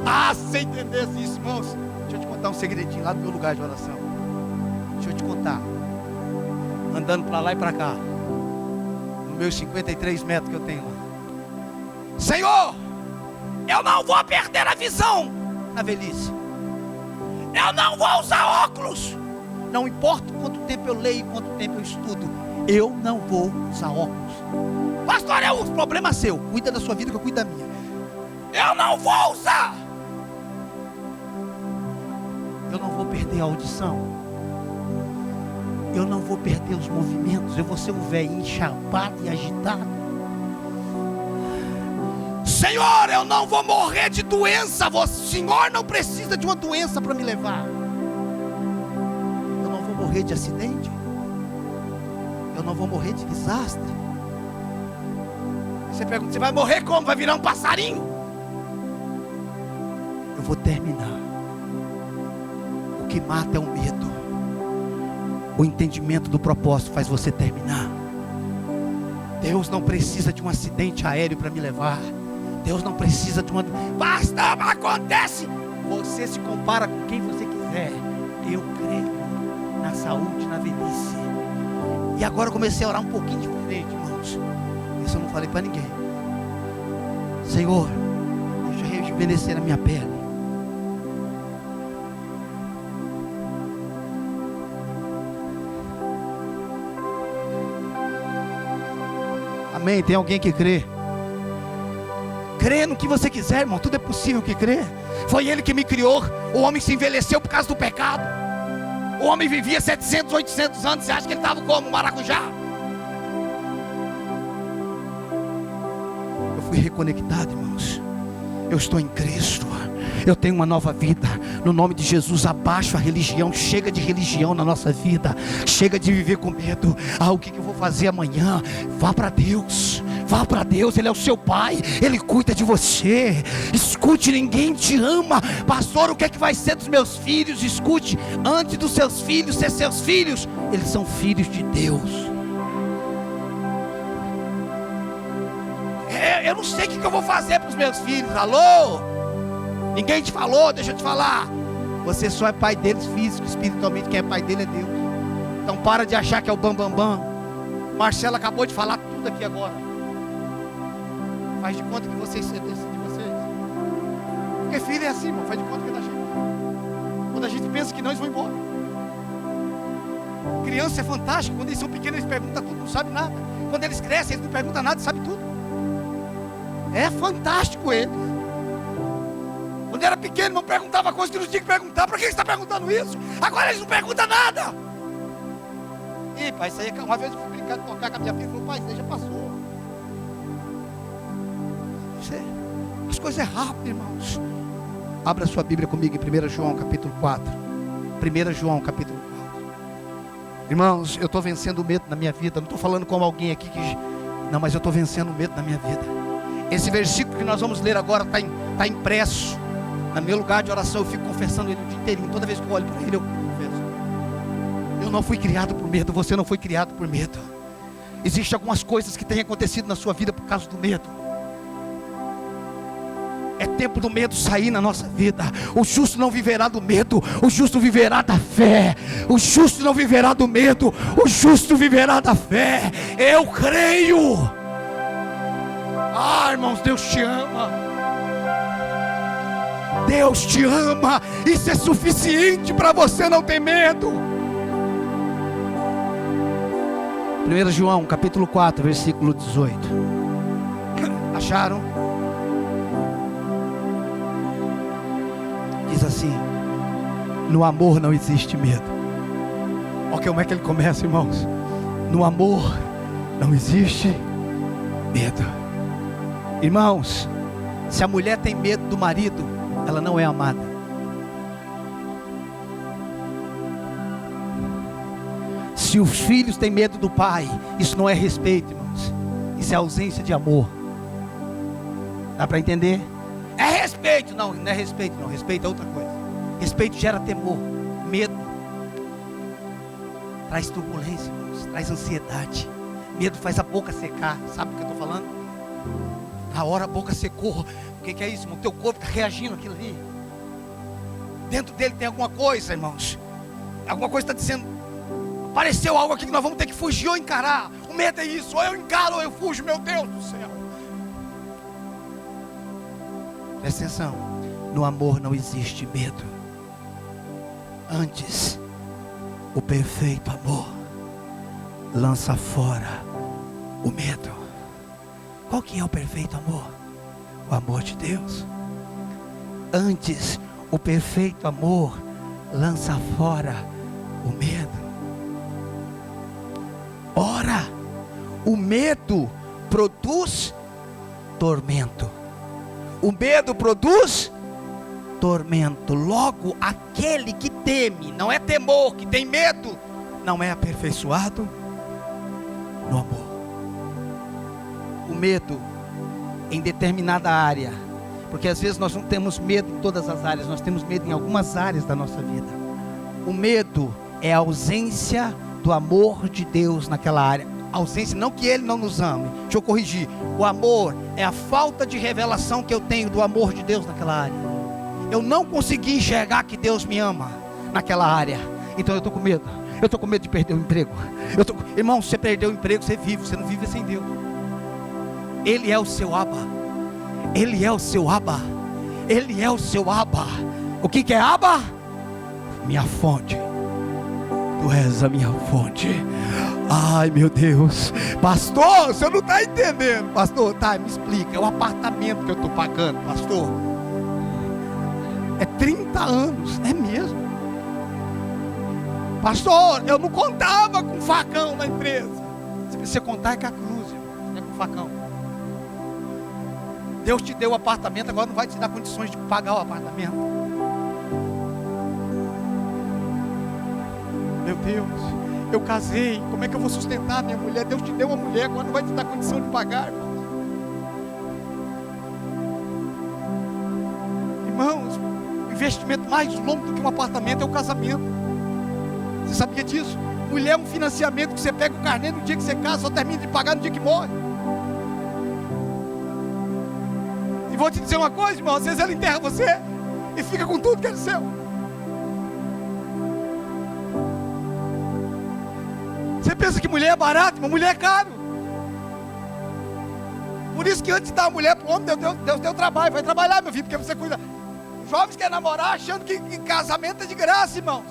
Ah, se você entendesse isso, irmãos. Deixa eu te contar um segredinho lá do meu lugar de oração. Deixa eu te contar. Andando para lá e para cá, nos meus 53 metros que eu tenho lá. Senhor, eu não vou perder a visão na velhice. Eu não vou usar óculos. Não importa quanto tempo eu leio, quanto tempo eu estudo, eu não vou usar óculos. Pastor, é o problema seu. Cuida da sua vida que eu cuido da minha. Eu não vou usar. Eu não vou perder a audição. Eu não vou perder os movimentos. Eu vou ser um velhinho chapado e agitado. Senhor, eu não vou morrer de doença. O Senhor não precisa de uma doença para me levar. Eu não vou morrer de acidente. Eu não vou morrer de desastre. Você pergunta, você vai morrer como? Vai virar um passarinho? Eu vou terminar. O que mata é o medo. O entendimento do propósito faz você terminar. Deus não precisa de um acidente aéreo para me levar. Deus não precisa de uma... Basta, acontece. Você se compara com quem você quiser. Eu creio na saúde, na velhice. E agora eu comecei a orar um pouquinho diferente, irmãos. Isso eu não falei para ninguém. Senhor, deixa eu rejuvenescer a minha pele. Amém? Tem alguém que crê? Crê no que você quiser, irmão. Tudo é possível que crê. Foi Ele que me criou. O homem se envelheceu por causa do pecado. O homem vivia 700, 800 anos. Você acha que ele estava como? Maracujá? Eu fui reconectado, irmãos. Eu estou em Cristo. Eu tenho uma nova vida. No nome de Jesus, abaixo a religião. Chega de religião na nossa vida. Chega de viver com medo. O que eu vou fazer amanhã? Vá para Deus. Vá para Deus, Ele é o seu Pai. Ele cuida de você. Escute, ninguém te ama. Pastor, o que é que vai ser dos meus filhos? Escute, antes dos seus filhos ser seus filhos, eles são filhos de Deus. Eu não sei o que eu vou fazer para os meus filhos. Alô? Ninguém te falou, deixa eu te falar. Você só é pai deles físico, espiritualmente. Quem é pai dele é Deus. Então para de achar que é o bambambam. Marcela acabou de falar tudo aqui agora. Faz de conta que vocês são de vocês. Porque filho é assim, irmão. Faz de conta que é da gente. Quando a gente pensa que não, eles vão embora. Criança é fantástica. Quando eles são pequenos, eles perguntam tudo, não sabem nada. Quando eles crescem, eles não perguntam nada, sabem tudo. É fantástico eles. Quando era pequeno, não perguntava coisas que não tinha que perguntar. Para que você está perguntando isso? Agora eles não perguntam nada. Ih, pai, isso aí é... Uma vez eu fui brincar de tocar com a minha filha e falou, pai, isso aí já passou. As coisas é rápido, irmãos. Abra sua Bíblia comigo em 1 João capítulo 4. 1 João capítulo 4. Irmãos, eu estou vencendo o medo na minha vida. Não estou falando como alguém aqui que... Não, mas eu estou vencendo o medo na minha vida. Esse versículo que nós vamos ler agora está impresso. No meu lugar de oração, eu fico confessando ele o dia inteirinho. Toda vez que eu olho para ele, eu confesso. Eu não fui criado por medo. Você não foi criado por medo. Existem algumas coisas que têm acontecido na sua vida por causa do medo. É tempo do medo sair na nossa vida. O justo não viverá do medo. O justo viverá da fé. O justo não viverá do medo. O justo viverá da fé. Eu creio. Irmãos, Deus te ama. Deus te ama. Isso é suficiente para você não ter medo. 1 João capítulo 4, versículo 18. Acharam? Diz assim: no amor não existe medo. Olha como é que ele começa, irmãos. No amor não existe medo. Irmãos, se a mulher tem medo do marido, ela não é amada. Se os filhos têm medo do pai, isso não é respeito, irmãos. Isso é ausência de amor. Dá para entender? É respeito. Não, não é respeito não. Respeito é outra coisa. Respeito gera temor. Medo traz turbulência, irmãos. Traz ansiedade. Medo faz a boca secar. Sabe o que eu estou falando? Na hora a boca secou. O que é isso, irmão? O teu corpo está reagindo àquilo ali. Dentro dele tem alguma coisa, irmãos. Alguma coisa está dizendo: apareceu algo aqui que nós vamos ter que fugir ou encarar. O medo é isso. Ou eu encaro ou eu fujo. Meu Deus do céu. Presta atenção. No amor não existe medo. Antes, o perfeito amor lança fora o medo. Qual que é o perfeito amor? O amor de Deus. Antes, o perfeito amor lança fora o medo. Ora, o medo produz tormento. O medo produz tormento. Logo, aquele que teme, não é temor, que tem medo, não é aperfeiçoado no amor. O medo em determinada área, porque às vezes nós não temos medo em todas as áreas, nós temos medo em algumas áreas da nossa vida. O medo é a ausência do amor de Deus naquela área. Ausência, não que Ele não nos ame. Deixa eu corrigir. O amor é a falta de revelação que eu tenho do amor de Deus naquela área. Eu não consegui enxergar que Deus me ama naquela área. Então eu estou com medo. Eu estou com medo de perder o emprego. Irmão, se você perder o emprego, você vive. Você não vive sem Deus. Ele é o seu Abba. Ele é o seu Abba. Ele é o seu Abba. O que é Abba? Minha fonte. Tu és a minha fonte. Ai, meu Deus. Pastor, você não está entendendo. Pastor, tá, me explica. É o apartamento que eu estou pagando, pastor. É 30 anos. É mesmo. Pastor, eu não contava com facão na empresa. Se você contar é com a cruz, é com facão. Deus te deu o apartamento, agora não vai te dar condições de pagar o apartamento. Meu Deus, eu casei, como é que eu vou sustentar a minha mulher? Deus te deu uma mulher, agora não vai te dar condição de pagar, irmãos. Irmãos, o investimento mais longo do que um apartamento é o casamento. Você sabia disso? Mulher é um financiamento que você pega o carnê no dia que você casa, só termina de pagar no dia que morre. E vou te dizer uma coisa, irmão, às vezes ela enterra você e fica com tudo que é seu. Você pensa que mulher é barato, mas mulher é caro. Por isso que antes de dar a mulher para o homem, Deus deu trabalho. Vai trabalhar, meu filho, porque você cuida. Os jovens querem namorar achando que casamento é de graça, irmãos.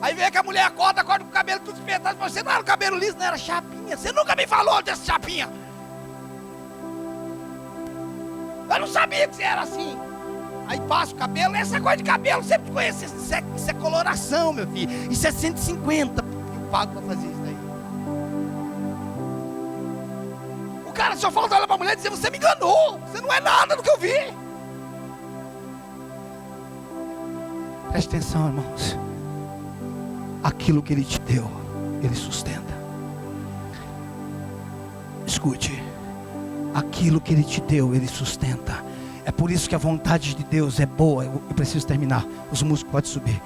Aí vem que a mulher acorda com o cabelo tudo espetado. Você não era o cabelo liso, não era chapinha. Você nunca me falou dessa chapinha. Eu não sabia que você era assim. Aí passa o cabelo, essa coisa de cabelo, sempre te conhece. Isso é coloração, meu filho. Isso é 150 que eu pago para fazer isso daí. O cara só falta olhar para a mulher e dizer: você me enganou, você não é nada do que eu vi. Preste atenção, irmãos. Aquilo que Ele te deu, Ele sustenta. Escute. Aquilo que Ele te deu, Ele sustenta. É por isso que a vontade de Deus é boa. Eu preciso terminar. Os músicos podem subir.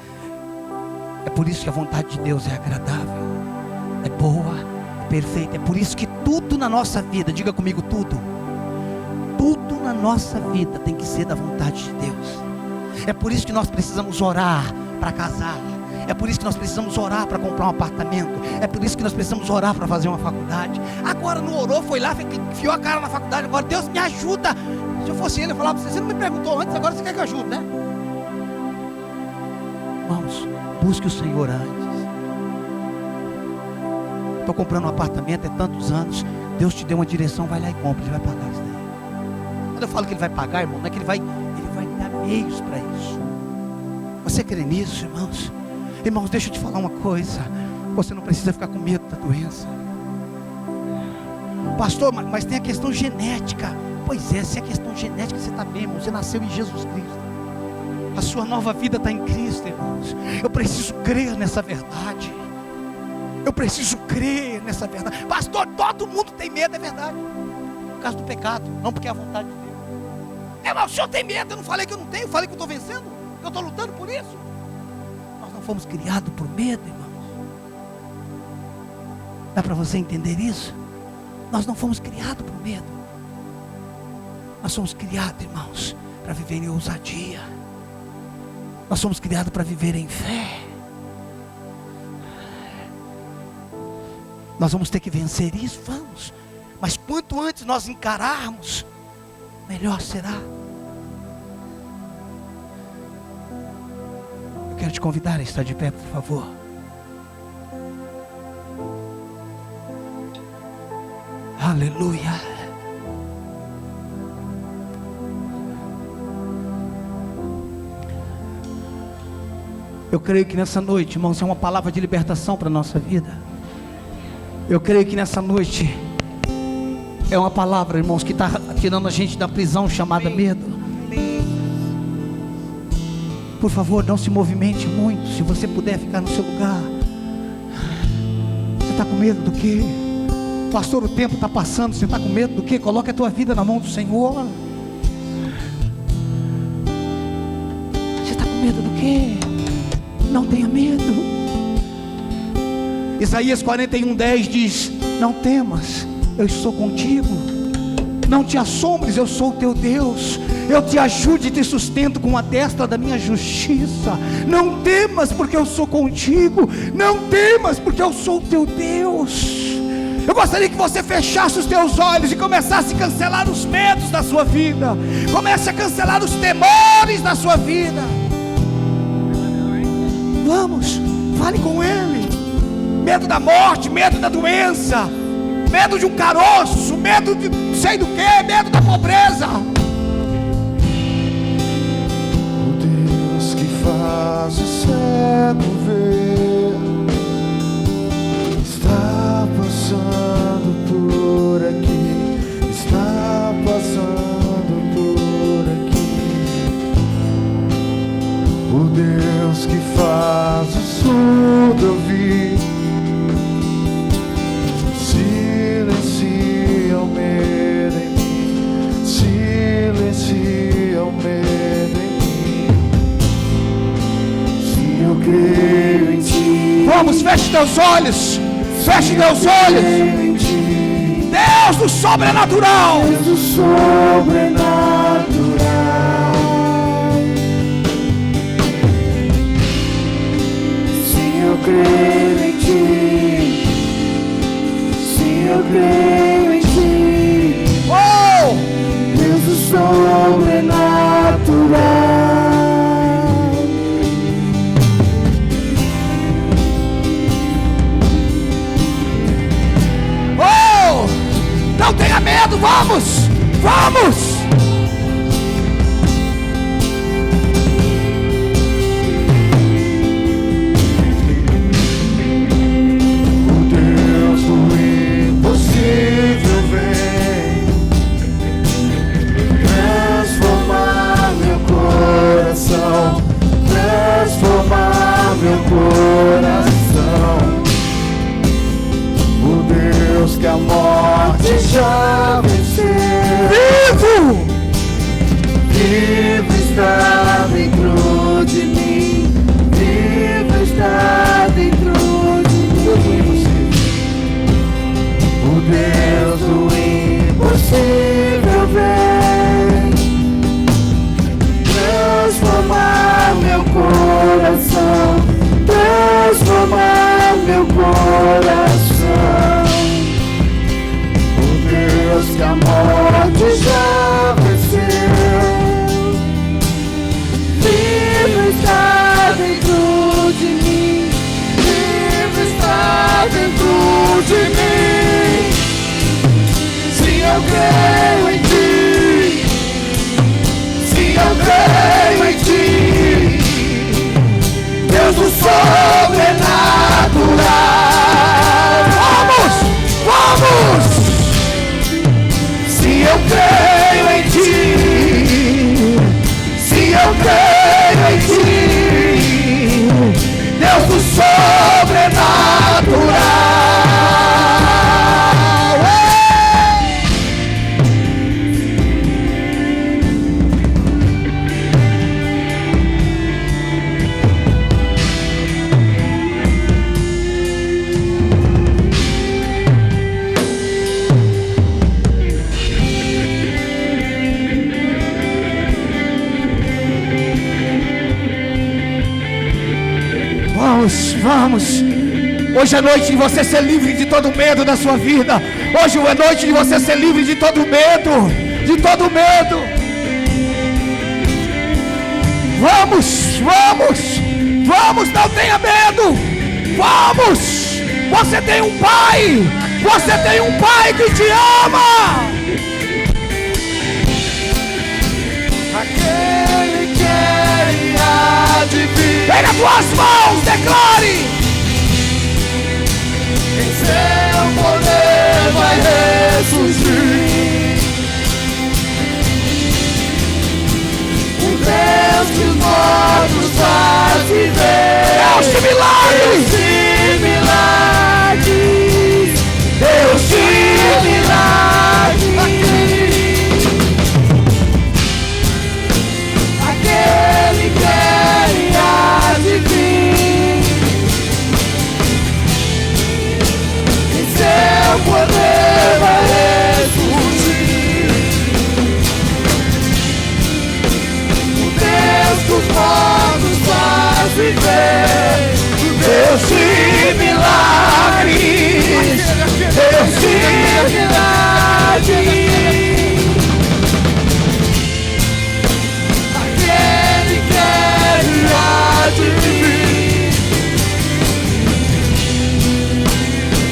É por isso que a vontade de Deus é agradável, é boa, é perfeita. É por isso que tudo na nossa vida, diga comigo, tudo na nossa vida tem que ser da vontade de Deus. É por isso que nós precisamos orar para casar. É por isso que nós precisamos orar para comprar um apartamento. É por isso que nós precisamos orar para fazer uma faculdade. Agora não orou, foi lá, enfiou a cara na faculdade. Agora, Deus me ajuda. Se eu fosse ele, eu falava para você: você não me perguntou antes, agora você quer que eu ajude, né? Irmãos, busque o Senhor antes. Estou comprando um apartamento há tantos anos. Deus te deu uma direção, vai lá e compra. Ele vai pagar isso daí. Quando eu falo que Ele vai pagar, irmão, não é que Ele vai dar meios para isso. Você crê nisso, irmãos? Irmãos, deixa eu te falar uma coisa. Você não precisa ficar com medo da doença. Pastor, mas tem a questão genética. Pois é, se é questão genética, você está bem, irmão. Você nasceu em Jesus Cristo. A sua nova vida está em Cristo, irmãos. Eu preciso crer nessa verdade. Eu preciso crer nessa verdade. Pastor, todo mundo tem medo, é verdade. Por causa do pecado, não porque é a vontade de Deus. Mas o senhor tem medo? Eu não falei que eu não tenho, eu falei que eu estou vencendo. Eu estou lutando por isso. Fomos criados por medo, irmãos. Dá para você entender isso? Nós não fomos criados por medo. Nós somos criados, irmãos, para viver em ousadia. Nós somos criados para viver em fé. Nós vamos ter que vencer isso, vamos. Mas quanto antes nós encararmos, melhor será. Quero te convidar a estar de pé, por favor. Aleluia. Eu creio que nessa noite, irmãos, é uma palavra de libertação para a nossa vida. Eu creio que nessa noite É uma palavra, irmãos, que está tirando a gente da prisão chamada medo. Por favor, não se movimente muito. Se você puder ficar no seu lugar. Você está com medo do quê? Pastor, o tempo está passando. Você está com medo do quê? Coloque a tua vida na mão do Senhor. Você está com medo do quê? Não tenha medo. Isaías 41:10 diz: não temas, eu estou contigo. Não te assombres, eu sou o teu Deus. Eu te ajudo e te sustento com a destra da minha justiça. Não temas, porque eu sou contigo. Não temas, porque eu sou o teu Deus. Eu gostaria que você fechasse os teus olhos e começasse a cancelar os medos da sua vida. Comece a cancelar os temores da sua vida. Vamos, fale com Ele. Medo da morte, medo da doença, medo de um caroço, medo de não sei do que, medo da pobreza. O Deus que faz o cego ver está passando por aqui, está passando por aqui. O Deus que faz o surdo ouvir silencia o medo em mim, silencia o medo em mim. Se eu creio em ti, Vamos, feche teus olhos. Feche teus olhos. Deus do sobrenatural. Deus do sobrenatural. Se eu creio em ti, se eu creio em ti, Oh! Deus do sobrenatural. Oh! Não tenha medo, vamos! Vamos! O Deus do impossível vem transformar meu coração, transformar meu coração. O Deus que a morte já venceu, Vivo! vivo está dentro de mim, vivo está dentro de mim. O Deus do impossível vem transformar meu coração, transformar meu coração. O Deus que a morte já venceu, vivo está dentro de mim, vivo está dentro de mim. Se eu creio em ti, se eu creio em ti, Deus do sobrenatural. Vamos! Vamos! Se eu creio em ti, se eu creio em ti, Deus do sobrenatural. Vamos, vamos. Hoje é noite de você ser livre de todo medo da sua vida. Hoje é noite de você ser livre de todo medo. De todo medo. Vamos, vamos. Vamos, não tenha medo. Vamos. Você tem um pai. Você tem um pai que te ama. Aquele que ele há de vir, Pega as tuas mãos, declare. em seu poder vai ressurgir. milagres, Deus de milagres, aquele que há de vir, em seu poder vai ressurgir, o Deus que os mortos faz viver, Deus de milagres, Deus de aquele que há de vir,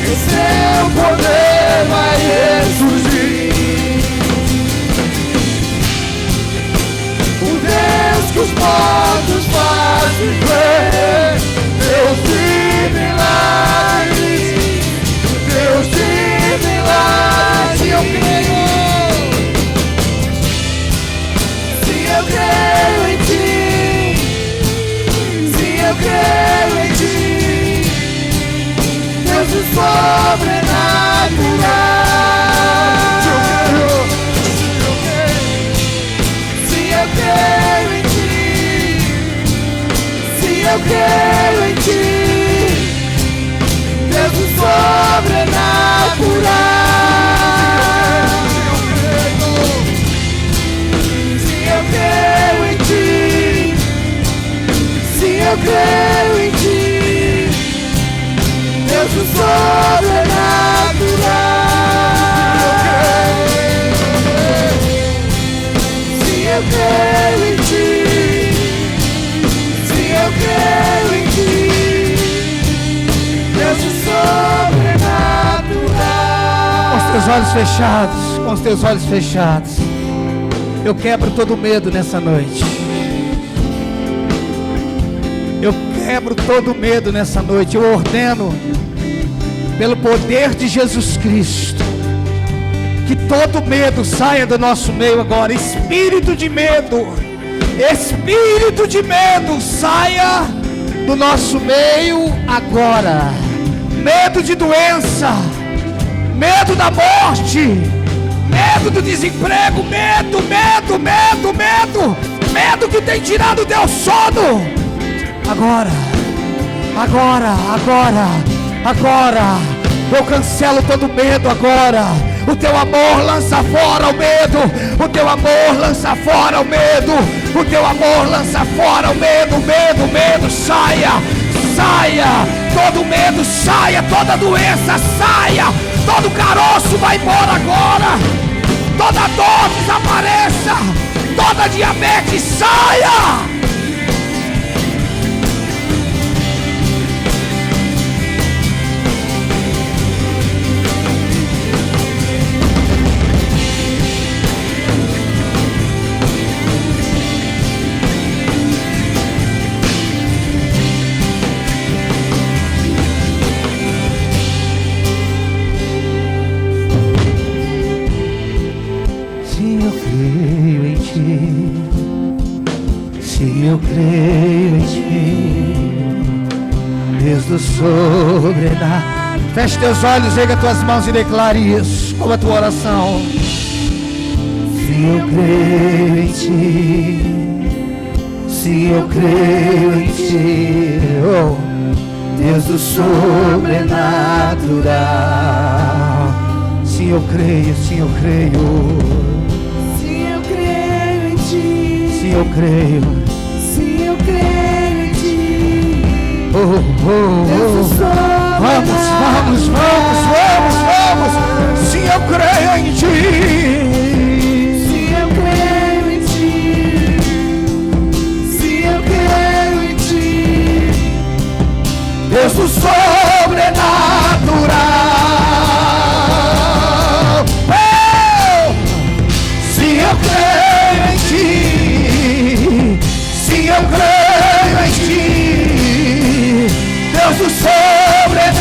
em seu poder vai ressurgir, o Deus que os mortos faz viver, Deus de milagres, Deus de milagres. Eu creio, sim, eu creio em ti, sim, eu creio em ti, Deus do sobrenatural. Sim, eu creio em ti, sim, eu creio em ti, Deus do sobrenatural. Sim, eu creio em ti, sim, eu creio em ti, Deus do sobrenatural. Sim, eu creio em ti, sim, eu creio em ti, Deus do sobrenatural. Com os teus olhos fechados, com os teus olhos fechados, eu quebro todo medo nessa noite. Eu quebro todo medo nessa noite. Eu ordeno, pelo poder de Jesus Cristo, que todo medo saia do nosso meio agora. Espírito de medo, saia do nosso meio agora. Medo de doença, medo da morte, medo do desemprego, medo que tem tirado o teu sono. Agora, eu cancelo todo medo agora. O teu amor lança fora o medo, o teu amor lança fora o medo, o teu amor lança fora o medo, medo, saia, todo medo saia, toda doença saia, todo caroço vai embora agora, toda dor desapareça, toda diabetes saia. Eu creio em ti, Deus do sobrenatural. Feche teus olhos, erga tuas mãos e declare isso como a tua oração. Se eu creio em ti, se eu creio em ti, oh, Deus do sobrenatural. Se eu creio, se eu creio, se eu creio em ti, se eu creio. Vamos. Se eu creio em ti, se eu creio em ti, se eu creio em ti, Deus do sobrenatural. Se eu creio em ti, se eu creio em ti, Deus do sobrenatural.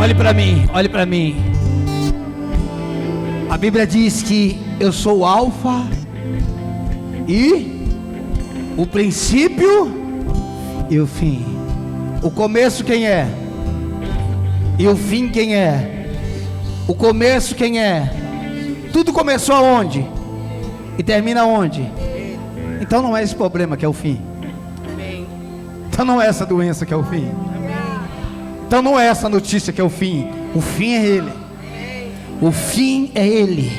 Olhe para mim, olhe para mim. A Bíblia diz que eu sou o alfa e o princípio e o fim. O começo quem é? E o fim quem é? O começo quem é? Tudo começou aonde? E termina onde? Então não é esse problema que é o fim. Então não é essa doença que é o fim. Então não é essa notícia que é o fim. O fim é Ele. O fim é Ele.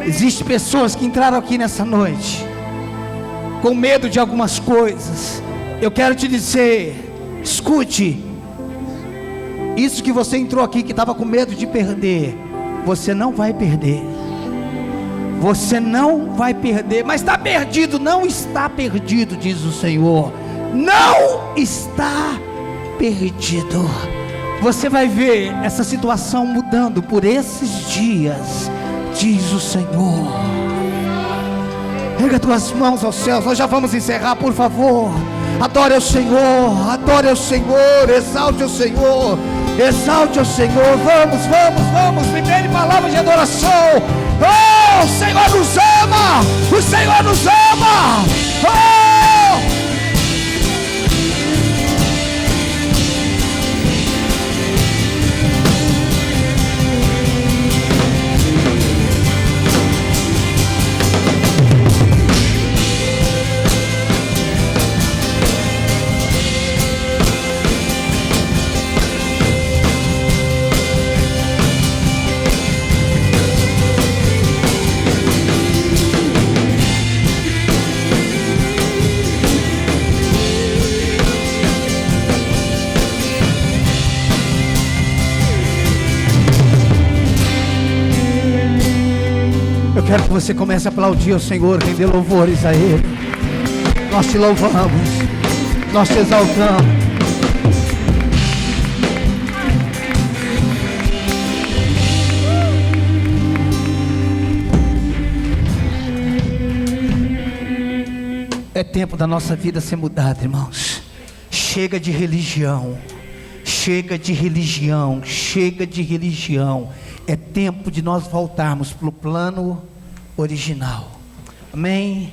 Existem pessoas que entraram aqui nessa noite com medo de algumas coisas. Eu quero te dizer, escute. Isso que você entrou aqui que estava com medo de perder, você não vai perder. Você não vai perder. Mas está perdido? Não está perdido, diz o Senhor. Não está perdido. Você vai ver essa situação mudando por esses dias, diz o Senhor. Erga tuas mãos aos céus. Nós já vamos encerrar, por favor. Adore ao Senhor, adore ao Senhor, exalte ao Senhor, exalte ao Senhor. Vamos, vamos, vamos. Primeira palavra de adoração. Oh, o Senhor nos ama, o Senhor nos ama. Oh! Eu quero que você comece a aplaudir ao Senhor, render louvores a Ele. Nós te louvamos, nós te exaltamos. É tempo da nossa vida ser mudada, irmãos. Chega de religião, chega de religião, chega de religião. É tempo de nós voltarmos para o plano original. Amém?